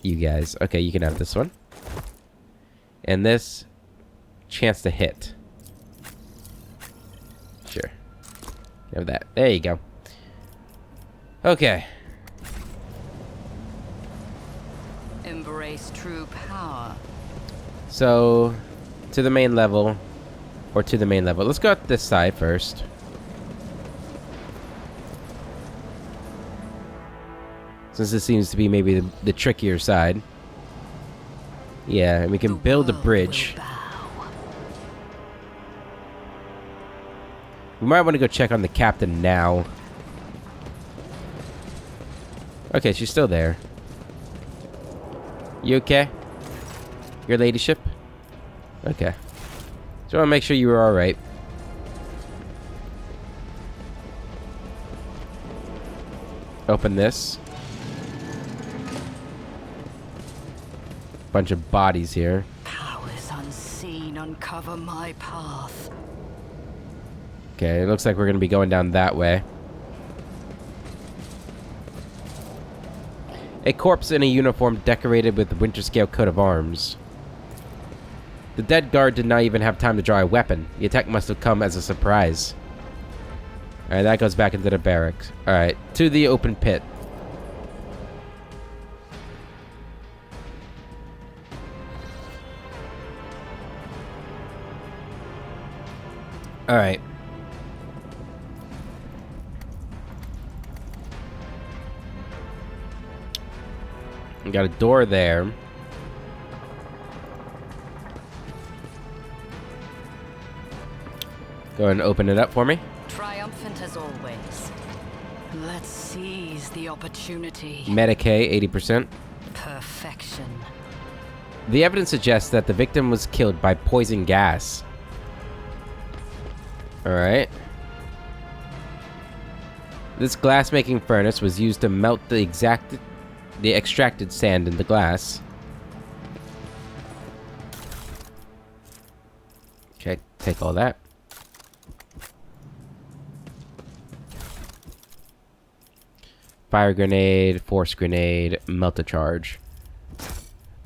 S1: You guys. Okay, you can have this one. And this, chance to hit. Sure. Have that. There you go. Okay.
S7: Embrace true power.
S1: So, to the main level. Or to the main level. Let's go out this side first. Since this seems to be maybe the trickier side. Yeah, and we can build a bridge. We might want to go check on the captain now. Okay, she's still there. You okay? Your ladyship? Okay. Just want to make sure you were alright. Open this. Bunch of bodies here.
S7: Powers unseen uncover my path.
S1: Okay, it looks like we're going to be going down that way. A corpse in a uniform decorated with the winter scale coat of arms. The dead guard did not even have time to draw a weapon. The attack must have come as a surprise. Alright, that goes back into the barracks. Alright, to the open pit. Alright. We got a door there. Go ahead and open it up for me.
S7: Triumphant as always. Let's seize the opportunity.
S1: Medicae, 80%.
S7: Perfection.
S1: The evidence suggests that the victim was killed by poison gas. Alright. This glass-making furnace was used to melt the extracted sand in the glass. Okay, take all that. Fire grenade, force grenade, melt a charge.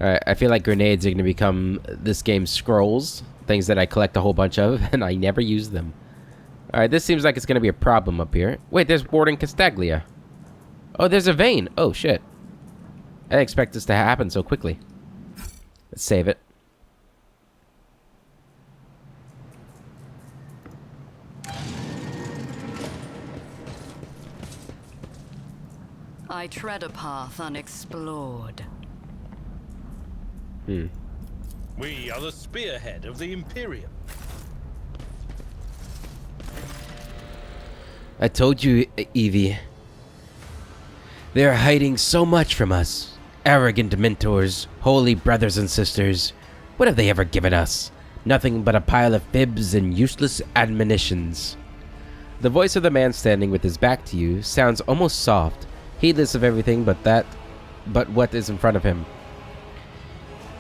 S1: Alright, I feel like grenades are going to become this game's scrolls. Things that I collect a whole bunch of, and I never use them. Alright, this seems like it's going to be a problem up here. Wait, there's Warden Castaglia. Oh, there's a vein. Oh, shit. I didn't expect this to happen so quickly. Let's save it.
S7: I tread a path unexplored.
S4: We are the spearhead of the Imperium.
S1: I told you, Evie. They are hiding so much from us. Arrogant mentors, holy brothers and sisters. What have they ever given us? Nothing but a pile of fibs and useless admonitions. The voice of the man standing with his back to you sounds almost soft, heedless of everything but what is in front of him.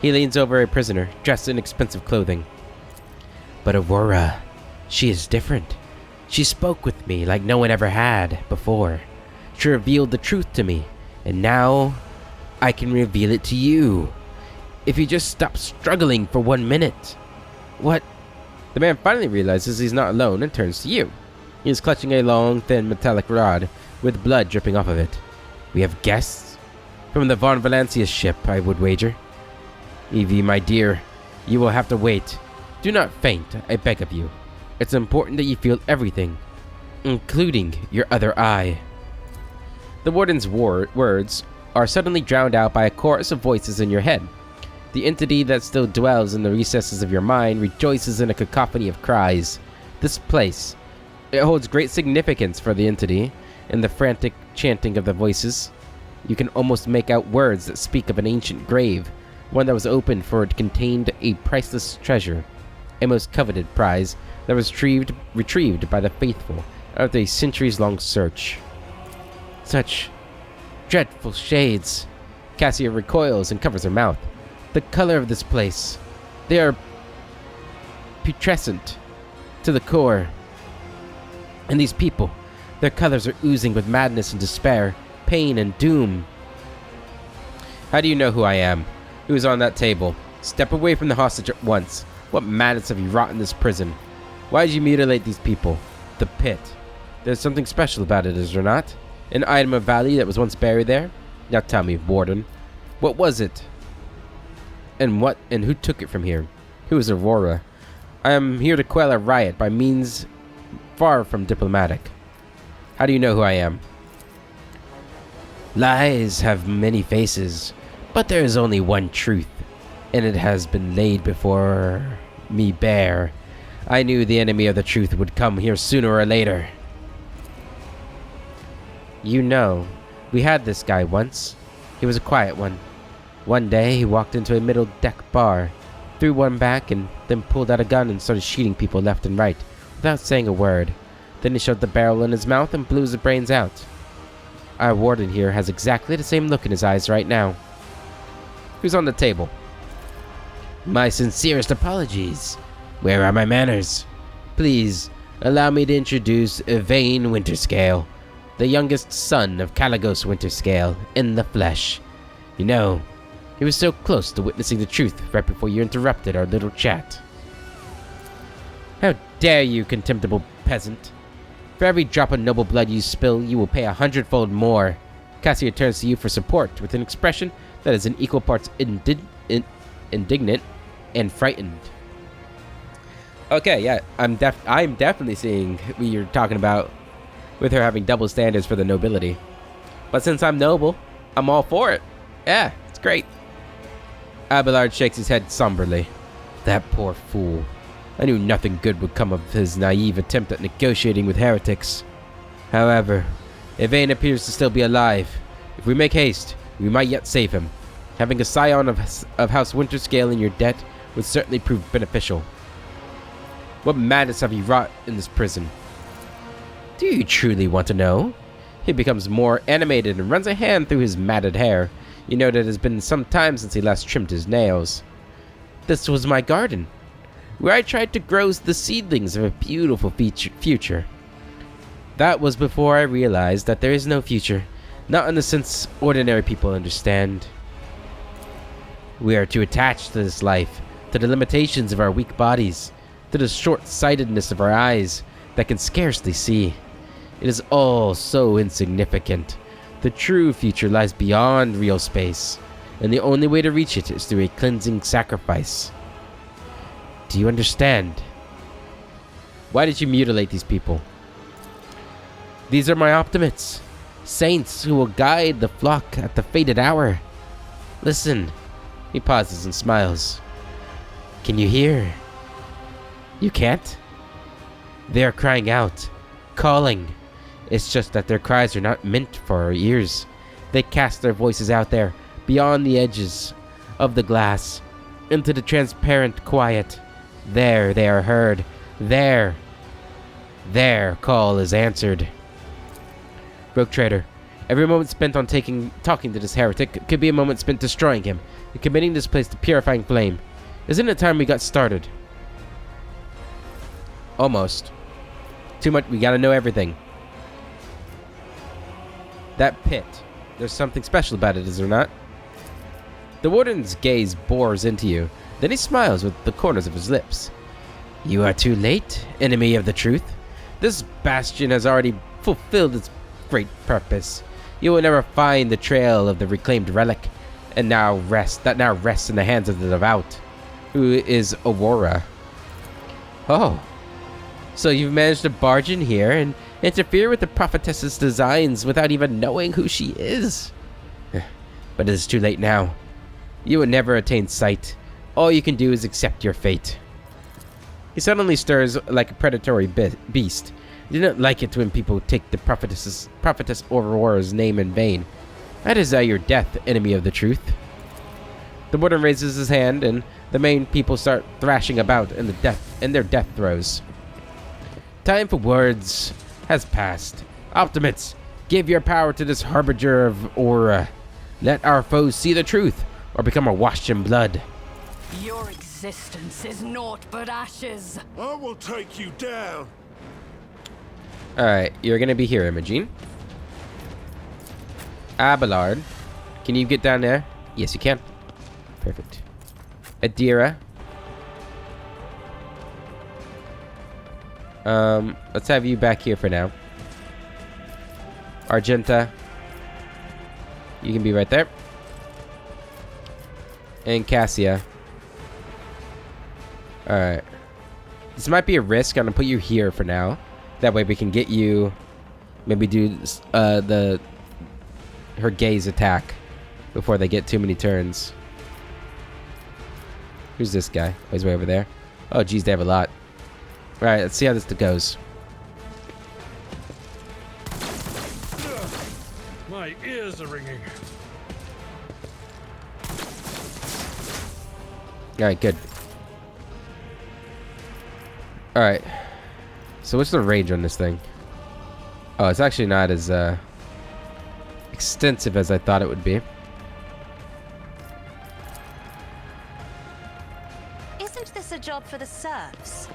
S1: He leans over a prisoner, dressed in expensive clothing. But Aurora, she is different. She spoke with me like no one ever had before. She revealed the truth to me, and now I can reveal it to you. If you just stop struggling for 1 minute. What? The man finally realizes he's not alone and turns to you. He is clutching a long, thin metallic rod with blood dripping off of it. We have guests? From the Von Valancius ship, I would wager. Evie, my dear, you will have to wait. Do not faint, I beg of you. It's important that you feel everything, including your other eye. The Warden's words are suddenly drowned out by a chorus of voices in your head. The entity that still dwells in the recesses of your mind rejoices in a cacophony of cries. This place, it holds great significance for the entity. In the frantic chanting of the voices, you can almost make out words that speak of an ancient grave, one that was opened for it contained a priceless treasure, a most coveted prize that was retrieved by the faithful after a centuries-long search. Such dreadful shades. Cassia recoils and covers her mouth. The color of this place, they are putrescent to the core. And these people, their colors are oozing with madness and despair, pain and doom. How do you know who I am? Who is on that table? Step away from the hostage at once. What madness have you wrought in this prison? Why did you mutilate these people? The pit. There's something special about it, is there not? An item of value that was once buried there? Now tell me, Warden. What was it? And who took it from here? Who is Aurora? I am here to quell a riot by means far from diplomatic. How do you know who I am? Lies have many faces, but there is only one truth, and it has been laid before me bare. I knew the enemy of the truth would come here sooner or later. You know, we had this guy once. He was a quiet one. One day, he walked into a middle-deck bar, threw one back, and then pulled out a gun and started shooting people left and right, without saying a word. Then he shoved the barrel in his mouth and blew his brains out. Our warden here has exactly the same look in his eyes right now. Who's on the table? My sincerest apologies. Where are my manners? Please, allow me to introduce Yvain Winterscale, the youngest son of Caligos Winterscale, in the flesh. You know, he was so close to witnessing the truth right before you interrupted our little chat. How dare you, contemptible peasant? For every drop of noble blood you spill, you will pay 100-fold more. Cassia turns to you for support with an expression that is in equal parts indignant and frightened. Okay, yeah, I'm definitely seeing what you're talking about with her having double standards for the nobility. But since I'm noble, I'm all for it. Yeah, it's great. Abelard shakes his head somberly. That poor fool. I knew nothing good would come of his naive attempt at negotiating with heretics. However, Yvain appears to still be alive. If we make haste, we might yet save him. Having a scion of House Winterscale in your debt would certainly prove beneficial. What madness have you wrought in this prison? Do you truly want to know? He becomes more animated and runs a hand through his matted hair. You know that it has been some time since he last trimmed his nails. This was my garden, where I tried to grow the seedlings of a beautiful future. That was before I realized that there is no future, not in the sense ordinary people understand. We are too attached to this life, to the limitations of our weak bodies, to the short-sightedness of our eyes that can scarcely see. It is all so insignificant. The true future lies beyond real space, and the only way to reach it is through a cleansing sacrifice. Do you understand? Why did you mutilate these people? These are my optimates, saints who will guide the flock at the fated hour. Listen. He pauses and smiles. Can you hear? You can't? They are crying out, calling. It's just that their cries are not meant for our ears. They cast their voices out there, beyond the edges of the glass, into the transparent quiet. There they are heard. There. Their call is answered. Rogue Trader, every moment spent on talking to this heretic could be a moment spent destroying him and committing this place to purifying flame. Isn't it time we got started? Almost. Too much. We gotta know everything. That pit. There's something special about it, is there not? The Warden's gaze bores into you. Then he smiles with the corners of his lips. You are too late, enemy of the truth. This bastion has already fulfilled its great purpose. You will never find the trail of the reclaimed relic, and now rests in the hands of the devout, who is Aurora. Oh, so you've managed to barge in here and interfere with the prophetess's designs without even knowing who she is. But it is too late now. You will never attain sight. All you can do is accept your fate. He suddenly stirs like a predatory beast. He didn't like it when people take the prophetess Aurora's name in vain. I desire your death, enemy of the truth. The warden raises his hand, and the main people start thrashing about in their death throes. Time for words has passed. Optimates, give your power to this harbinger of Aura. Let our foes see the truth, or become washed in blood.
S7: Your existence is naught but ashes.
S5: I will take you down.
S1: Alright, you're gonna be here, Imogene. Abelard, can you get down there? Yes, you can. Perfect. Adira. Let's have you back here for now. Argenta. You can be right there. And Cassia. Alright. This might be a risk. I'm gonna put you here for now. That way we can get you... Maybe do her gaze attack before they get too many turns. Who's this guy? Oh, he's way over there. Oh, geez, they have a lot. Alright, let's see how this goes.
S4: My ears are ringing.
S1: Alright, good. Alright. So what's the range on this thing? Oh, it's actually not as extensive as I thought it would be.
S6: Isn't this a job for the serfs?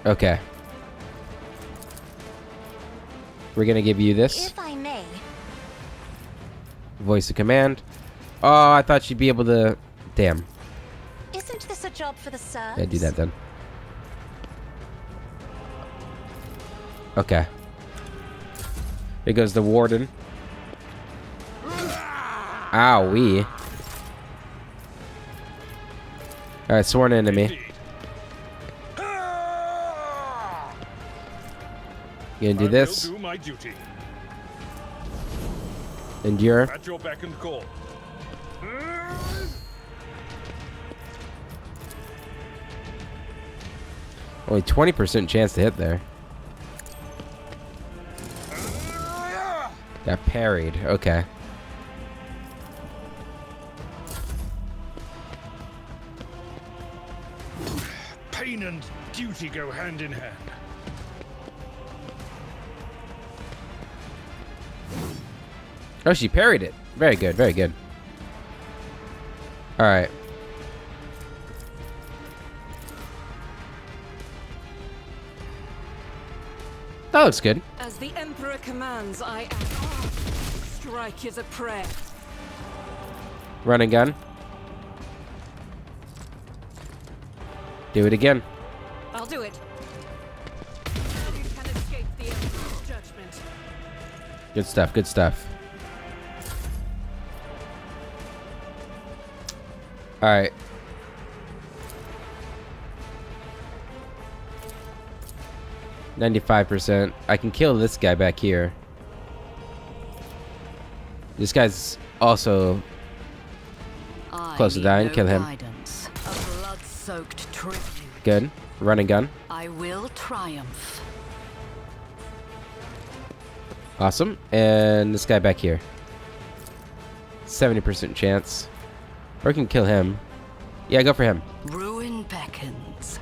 S1: Okay. We're gonna give you this.
S6: If I may.
S1: Voice of command. Oh, I thought she'd be able to... Damn.
S6: Isn't this a job for the serfs?
S1: Yeah, do that then. Okay. Here goes the Warden. Owie. Alright, sworn enemy.
S4: Indeed.
S1: You gonna do
S4: I
S1: this?
S4: will do my duty.
S1: Endure.
S4: At your beck and call.
S1: Only 20% chance to hit there. Got parried. Okay.
S4: Pain and duty go hand in hand.
S1: Oh, she parried it. Very good, very good. Alright. That looks good.
S3: As the Emperor commands, I act. Strike is a prayer.
S1: Run and gun. Do it again.
S3: I'll do it. You can escape the Emperor's judgment.
S1: Good stuff, good stuff. Alright. %. I can kill this guy back here. This guy's also close to dying. Kill him.
S7: Guidance. A blood-soaked tribute.
S1: Good. Run and gun.
S7: I will triumph.
S1: Awesome. And this guy back here. 70% chance. Or we can kill him. Yeah, go for him.
S7: Ruin beckons.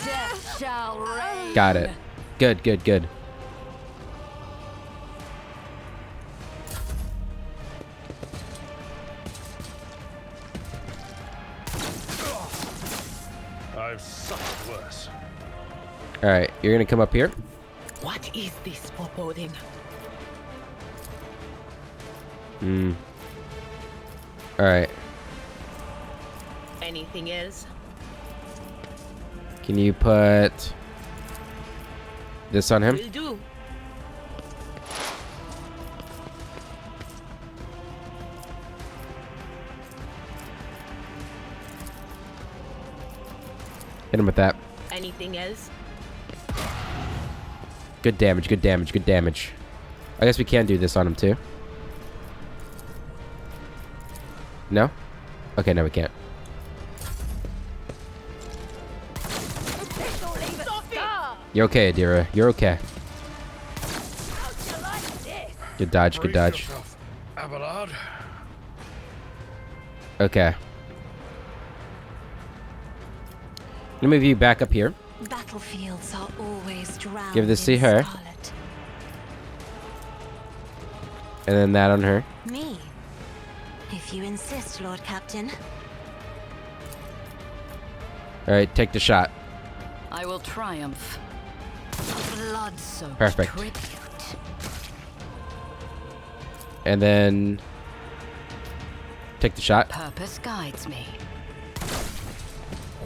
S7: Death shall reign.
S1: Got it. Good, good, good.
S4: I've suffered worse.
S1: Alright, you're gonna come up here.
S2: What is this foreboding?
S1: Alright.
S2: Anything else?
S1: Can you put this on him?
S2: Will do.
S1: Hit him with that.
S2: Anything else?
S1: Good damage, good damage, good damage. I guess we can do this on him too. No? Okay, no we can't. You're okay, Adira. You're okay. Good dodge, good
S4: Brace
S1: dodge.
S4: yourself, Abelard.
S1: Okay. Let me move you back up here.
S6: Battlefields are always drowned
S1: Give this
S6: in
S1: to her.
S6: scarlet.
S1: And then that on her.
S6: Me? If you insist, Lord Captain.
S1: Alright, take the shot.
S7: I will triumph. A blood-soaked
S1: Perfect.
S7: tribute.
S1: And then take the shot.
S7: Purpose guides me.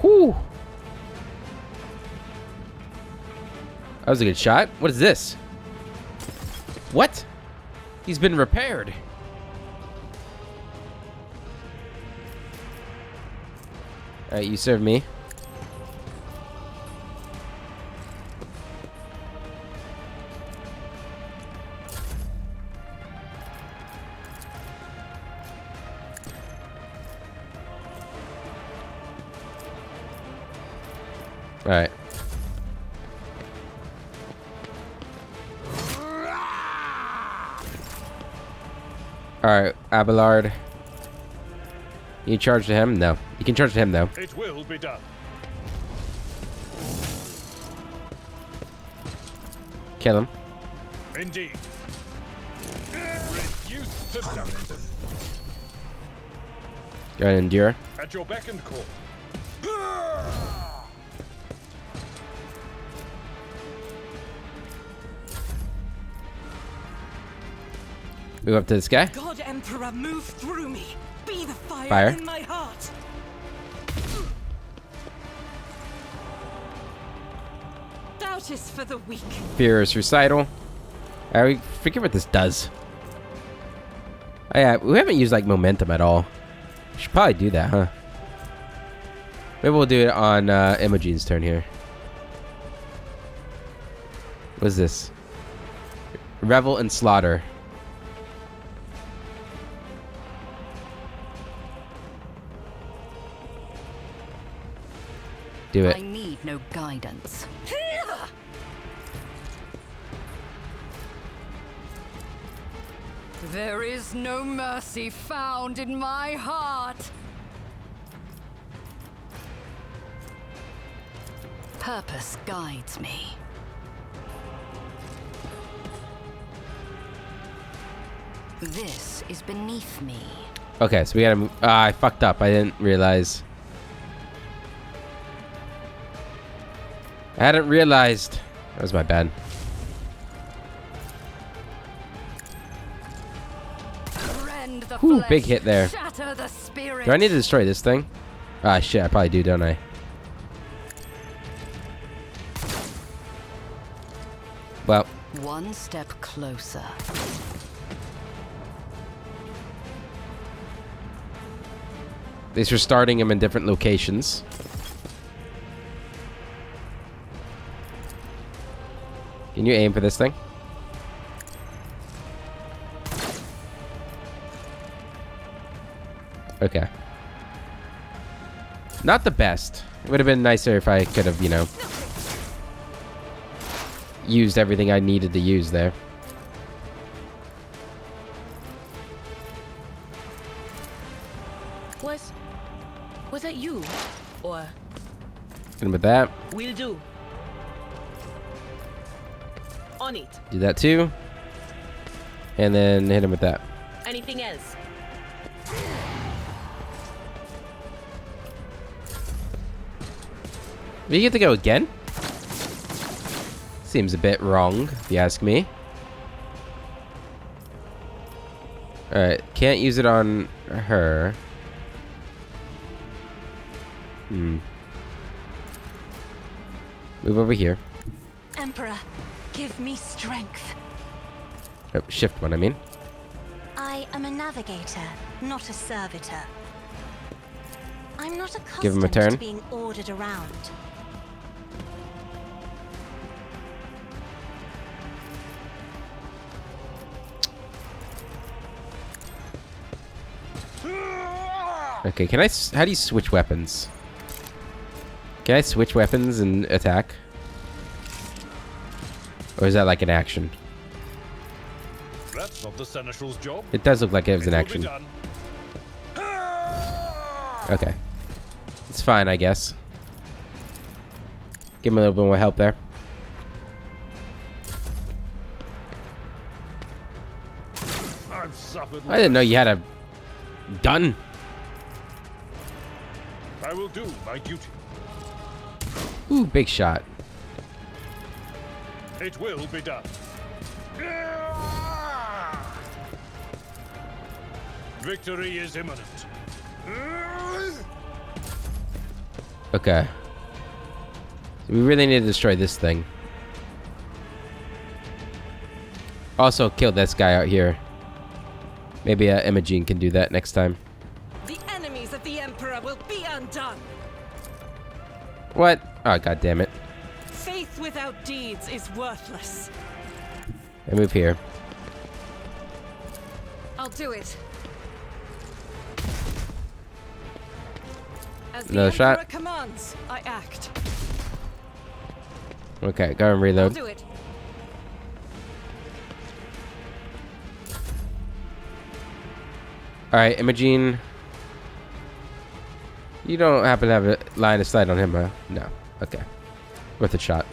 S1: Whew. That was a good shot. What is this? What? He's been repaired. Alright, you serve me. Alright. Alright, Abelard. You charge to him? No. You can charge to him, though.
S4: It will be done.
S1: Kill him.
S4: Indeed. Reduce to dust.
S1: Go ahead and endure.
S4: At your beck and call.
S1: Move up to this guy.
S3: God Emperor, move through me. Be the fire,
S1: Fire.
S3: in my heart. Thou Art is for the weak.
S1: Furious Recital. I forget what this does. Oh, yeah, we haven't used like momentum at all. We should probably do that, huh? Maybe we'll do it on Imogene's turn here. What's this? Revel and Slaughter. Do it.
S7: I need no guidance. There is no mercy found in my heart. Purpose guides me. This is beneath me.
S1: Okay, so we gotta move. I fucked up. I didn't realize. I hadn't realized. That was my bad.
S7: Rend the
S1: Ooh,
S7: flesh,
S1: big hit there.
S7: shatter the spirit.
S1: Do I need to destroy this thing? Ah, shit. I probably do, don't I? Well,
S7: One step closer.
S1: at least we're starting him in different locations. Can you aim for this thing? Okay. Not the best. It would have been nicer if I could have, you know, used everything I needed to use there.
S2: Was that you? Or
S1: And with that,
S2: will do. On it.
S1: do that too. And then hit him with that.
S2: Anything else?
S1: Do you get to go again? Seems a bit wrong, if you ask me. Alright, can't use it on her. Move over here.
S6: Emperor, give me strength.
S1: Oh, shift one, I mean.
S6: I am a navigator, not a servitor. I'm not
S1: Give him a
S6: accustomed
S1: turn.
S6: to being ordered around.
S1: Okay, can I... How do you switch weapons? Can I switch weapons and attack? Or is that like an action?
S4: That's not the Seneschal's job.
S1: It does look like it was an
S4: It will
S1: action.
S4: be done.
S1: Okay. It's fine, I guess. Give him a little bit more help there.
S4: I've suffered.
S1: I didn't know you had a gun.
S4: I will do my duty.
S1: Ooh, big shot.
S4: It will be done. Victory is imminent.
S1: Okay. We really need to destroy this thing. Also, kill this guy out here. Maybe Imogene can do that next time.
S3: The enemies of the Emperor will be undone.
S1: What? Oh, god damn it.
S3: Faith without deeds is worthless.
S1: I move here.
S3: I'll do it. As the
S1: Another
S3: Emperor
S1: shot.
S3: commands, I act.
S1: Okay, go and
S3: I'll
S1: reload.
S3: do it.
S1: Alright, Imogene. You don't happen to have a line of sight on him, huh? No. Okay. Worth a shot.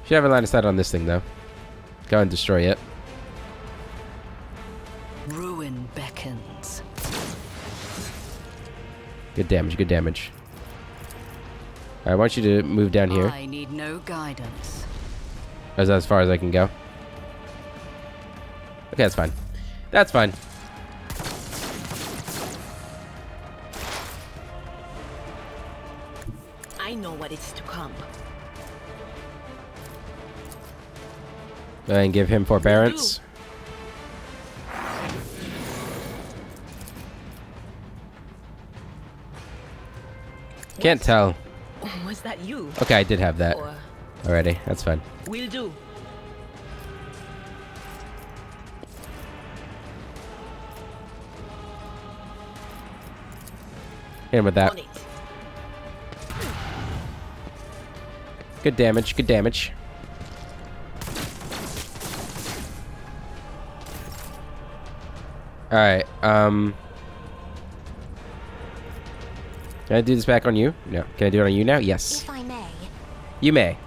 S1: Should have a line of sight on this thing, though. Go and destroy it.
S7: Ruin beckons.
S1: Good damage, good damage. I want you to move down here.
S7: I need no guidance.
S1: Is that as far as I can go? Okay, that's fine. That's fine.
S2: I know what is to come.
S1: Go ahead and give him forbearance. Can't tell.
S2: Was that you?
S1: Okay, I did have that
S2: Or
S1: already. That's fine.
S2: will do.
S1: Hit him with that.
S2: On it.
S1: Good damage. Good damage. All right. Can I do this back on you? No. Can I do it on you now? Yes.
S6: If I may.
S1: You may.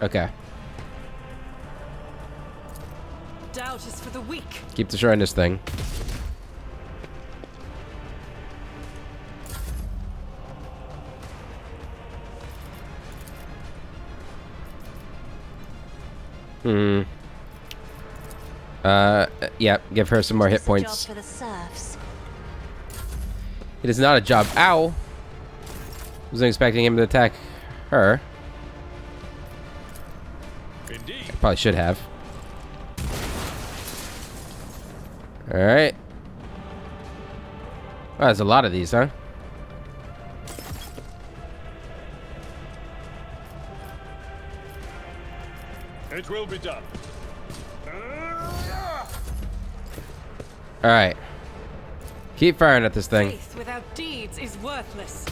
S1: Okay.
S3: Doubt is for the weak.
S1: Keep destroying this thing. Yeah, give her some more hit
S6: Just a job
S1: points.
S6: for the serfs.
S1: It is not a job. Ow! Wasn't expecting him to attack her.
S4: Indeed.
S1: Probably should have. Alright. Oh, there's a lot of these, huh?
S4: It will be done.
S1: Alright. Keep firing at this thing.
S3: Faith without deeds is worthless.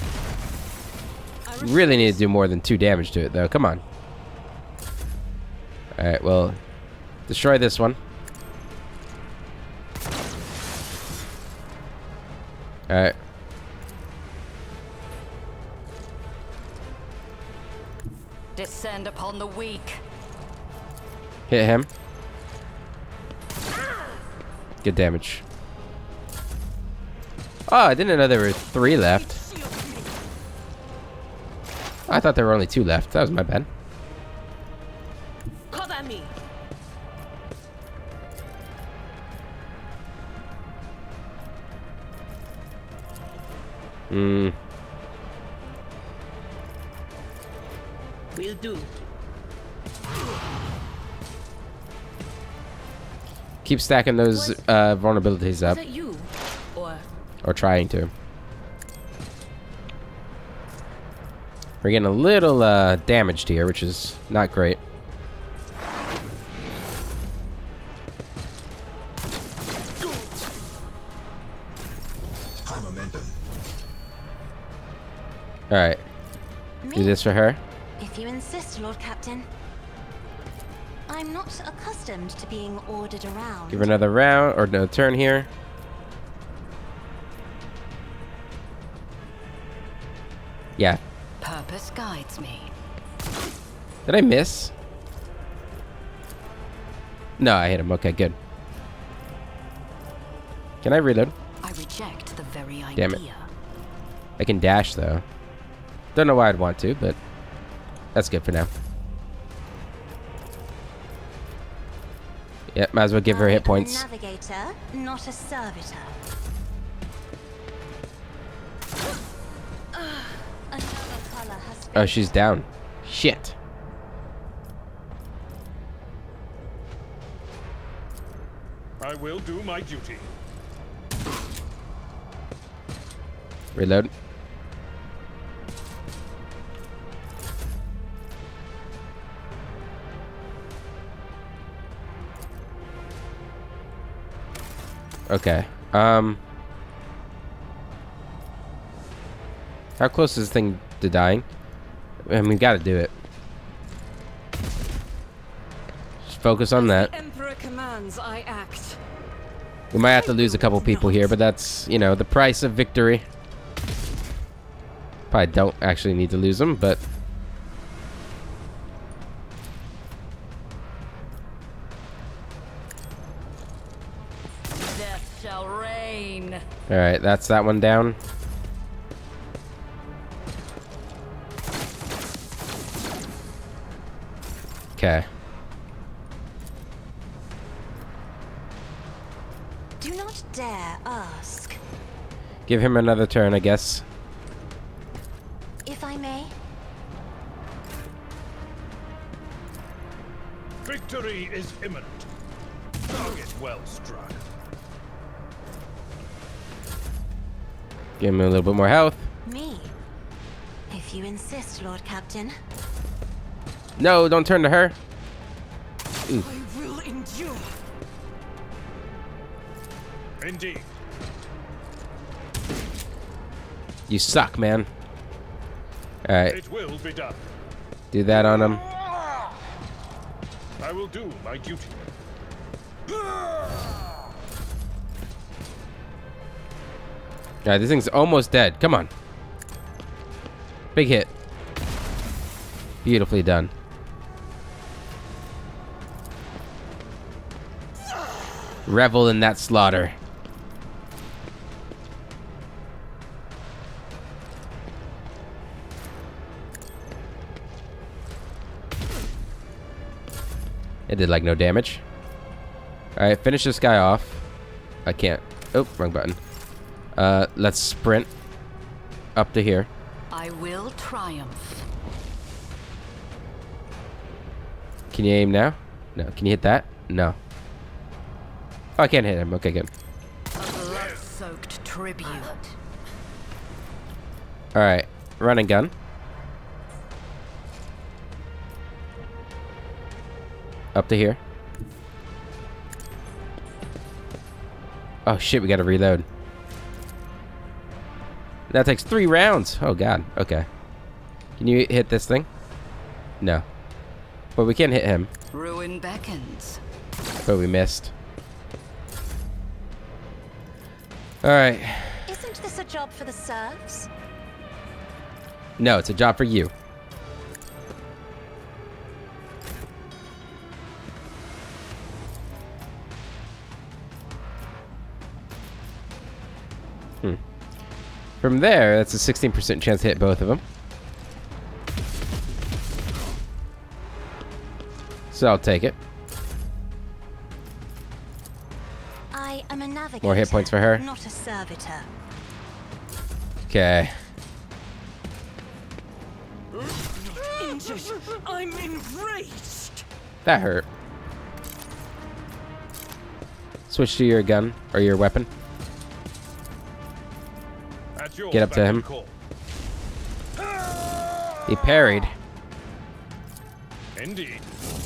S3: I
S1: Really need
S3: refuse.
S1: to do more than 2 damage to it, though. Come on. Alright, well... Destroy this one. Alright.
S7: Descend upon the weak.
S1: Hit him. Good damage. Oh, I didn't know there were 3 left. I thought there were only 2 left. That was my bad.
S2: Cover me. Will do.
S1: Keep stacking those vulnerabilities up.
S2: Was it you?
S1: Or trying to. We're getting a little damaged here, which is not great.
S5: High momentum.
S1: Alright. Do this for her.
S6: If you insist, Lord Captain. I'm not accustomed to being ordered around.
S1: Give her another round, or no, turn here. Yeah.
S7: Purpose guides me.
S1: Did I miss? No, I hit him. Okay, good. Can I reload?
S7: I reject the very idea.
S1: Damn it. I can dash, though. Don't know why I'd want to, but that's good for now. Yeah, might as well give her hit points.
S6: I'm a navigator, not a servitor. Another color has been
S1: Oh, she's down. Shit.
S4: I will do my duty.
S1: Reload. Okay. How close is this thing to dying? And we've got to do it. Just focus on that.
S3: The Emperor commands, I act.
S1: We might have to lose a couple people here, but that's, you know, the price of victory. Probably don't actually need to lose them, but...
S7: Death shall reign.
S1: Alright, that's that one down. Okay.
S6: Do not dare ask.
S1: Give him another turn, I guess.
S6: If I may.
S4: Victory is imminent. Target well struck.
S1: Give him a little bit more health.
S6: Me? If you insist, Lord Captain.
S1: No, don't turn to her.
S3: I will endure.
S4: Indeed.
S1: You suck, man. Alright,
S4: It will be done.
S1: do that on him.
S4: I will do my duty.
S1: Alright, this thing's almost dead. Come on. Big hit. Beautifully done. Revel in that slaughter. It did like no damage. Alright, finish this guy off. I can't. Oh, wrong button. Let's sprint up to here.
S7: I will triumph.
S1: Can you aim now? No. Can you hit that? No. Oh, I can't hit him. Okay, good.
S7: Blood-soaked tribute.
S1: Alright, run and gun. Up to here. Oh shit, we gotta reload. That takes 3 rounds. Oh god, okay. Can you hit this thing? No. But we can hit him.
S7: Ruin beckons.
S1: But we missed. Alright.
S6: Isn't this a job for the serfs?
S1: No, it's a job for you. From there, that's a 16% chance to hit both of them. So I'll take it.
S6: I am a navigator.
S1: More hit points for her.
S6: Not a servitor.
S1: Okay.
S3: Injured. I'm enraged.
S1: That hurt. Switch to your gun or your weapon.
S4: At your
S1: Get up to
S4: beck and
S1: him.
S4: call.
S1: He parried.
S4: Indeed.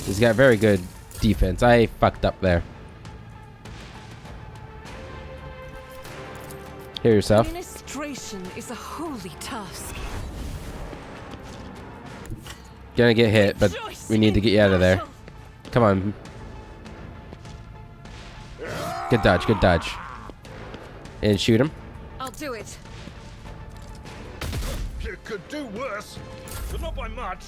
S1: He's got very good defense. I fucked up there. Heal yourself.
S3: Administration is a holy task.
S1: Gonna get hit, but we need to get you out of there. Come on. Good dodge, good dodge. And shoot him.
S3: I'll do it.
S4: You could do worse, but not by much.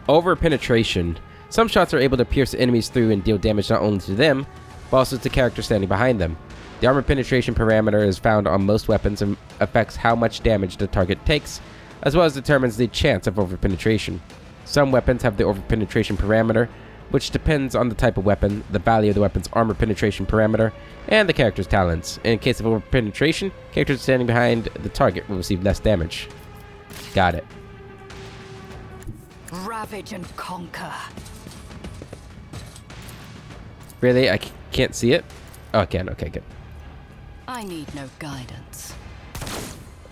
S1: Over penetration. Some shots are able to pierce enemies through and deal damage not only to them, but also to characters standing behind them. The armor penetration parameter is found on most weapons and affects how much damage the target takes, as well as determines the chance of over penetration. Some weapons have the over penetration parameter, which depends on the type of weapon, the value of the weapon's armor penetration parameter, and the character's talents. In case of over penetration, characters standing behind the target will receive less damage. Got it.
S7: Ravage and conquer.
S1: Really? I can't see it? Oh, I can. Okay, good.
S7: I need no guidance.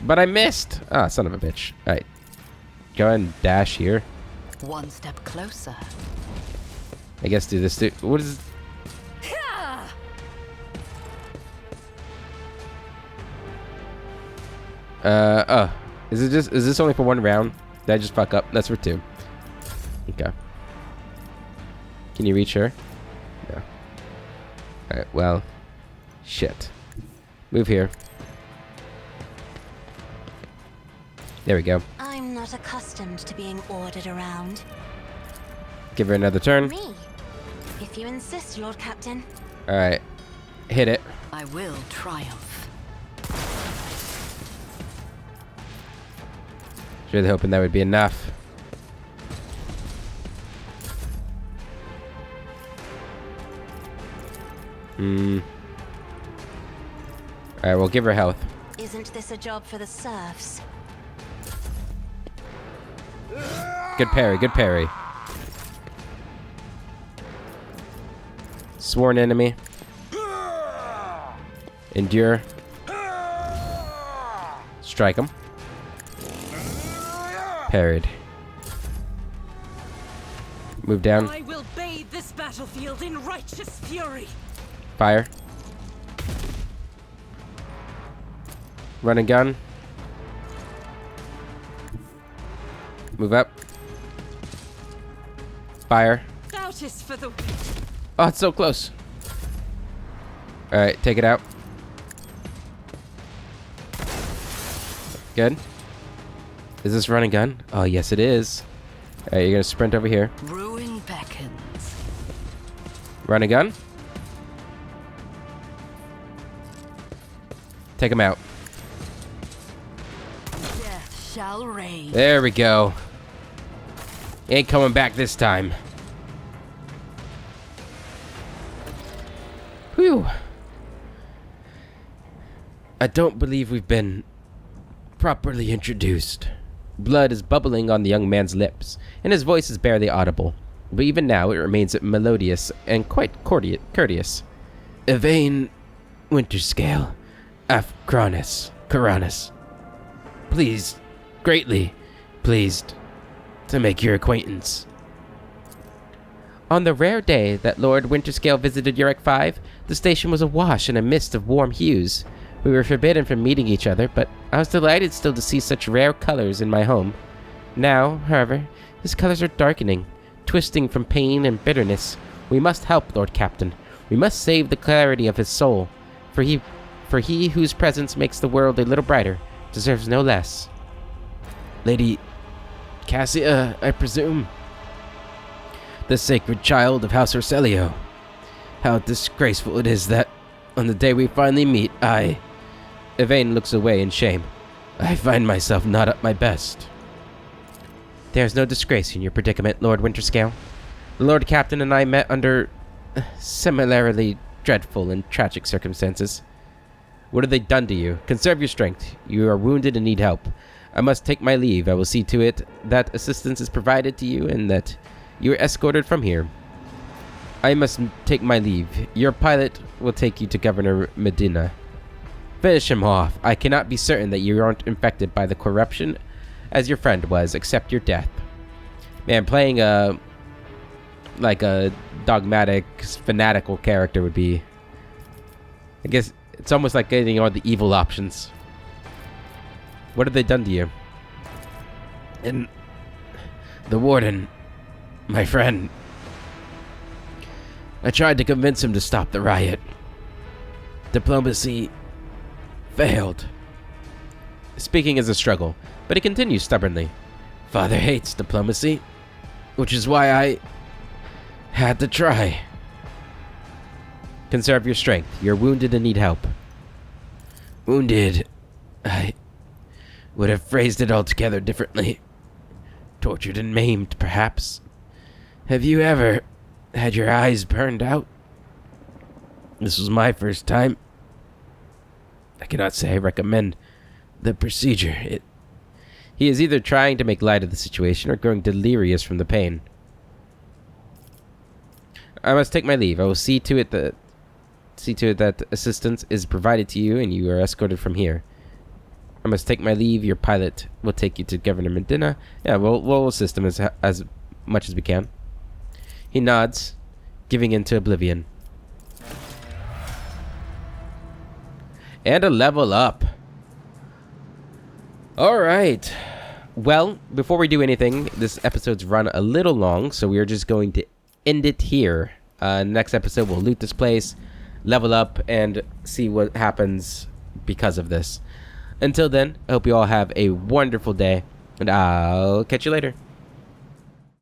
S1: But I missed! Ah, son of a bitch. Alright. Go ahead and dash here.
S7: One step closer.
S1: I guess do this too. What is... Oh. Is this only for 1 round? Did I just fuck up? That's for 2. Okay. Can you reach her? No. Alright, well. Shit. Move here. There we go.
S6: I'm not accustomed to being ordered around.
S1: Give her another turn.
S6: Me? If you insist, Lord Captain.
S1: Alright. Hit it.
S7: I will triumph.
S1: Really hoping that would be enough. Alright, we'll give her health.
S6: Isn't this a job for the serfs?
S1: Good parry, good parry. Sworn enemy. Endure. Strike him. Parried. Move down.
S3: I will bathe this battlefield in righteous fury.
S1: Fire. Run and gun. Move up. Fire.
S3: Out is for the...
S1: Oh, it's so close. Alright, take it out. Good. Is this run and gun? Oh, yes it is. Alright, you're gonna sprint over here.
S7: Ruin beckons.
S1: Run and gun. Take him out.
S7: Death shall reign.
S1: There we go. Ain't coming back this time. Whew. I don't believe we've been properly introduced. Blood is bubbling on the young man's lips, and his voice is barely audible. But even now, it remains melodious and quite courteous. Yvain Winterscale, Karanis. Pleased, greatly pleased to make your acquaintance. On the rare day that Lord Winterscale visited Urek 5, the station was awash in a mist of warm hues. We were forbidden from meeting each other, but I was delighted still to see such rare colors in my home. Now, however, his colors are darkening, twisting from pain and bitterness. We must help, Lord Captain. We must save the clarity of his soul, for he whose presence makes the world a little brighter deserves no less. Lady Cassia, I presume? The sacred child of House Orselio. How disgraceful it is that, on the day we finally meet, Yvain looks away in shame. I find myself not at my best. There is no disgrace in your predicament, Lord Winterscale. The Lord Captain and I met under similarly dreadful and tragic circumstances. What have they done to you? Conserve your strength. You are wounded and need help. I must take my leave. I will see to it that assistance is provided to you and that you are escorted from here. I must take my leave. Your pilot will take you to Governor Medina. Finish him off. I cannot be certain that you aren't infected by the corruption as your friend was, except your death. Man, playing a dogmatic, fanatical character would be... I guess it's almost like getting all the evil options. What have they done to you? And the Warden, my friend, I tried to convince him to stop the riot. Diplomacy failed. Speaking is a struggle, but he continues stubbornly. Father hates diplomacy, which is why I had to try. Conserve your strength. You're wounded and need help. Wounded. I would have phrased it altogether differently. Tortured and maimed, perhaps. Have you ever had your eyes burned out? This was my first time. I cannot say I recommend the procedure. He is either trying to make light of the situation or growing delirious from the pain. I must take my leave. I will see to it that assistance is provided to you and you are escorted from here. I must take my leave. Your pilot will take you to Governor Medina. Yeah, we'll assist him as much as we can. He nods, giving in to oblivion. And a level up. Alright. Well, before we do anything, this episode's run a little long, so we are just going to end it here. Next episode, we'll loot this place, level up, and see what happens because of this. Until then, I hope you all have a wonderful day, and I'll catch you later.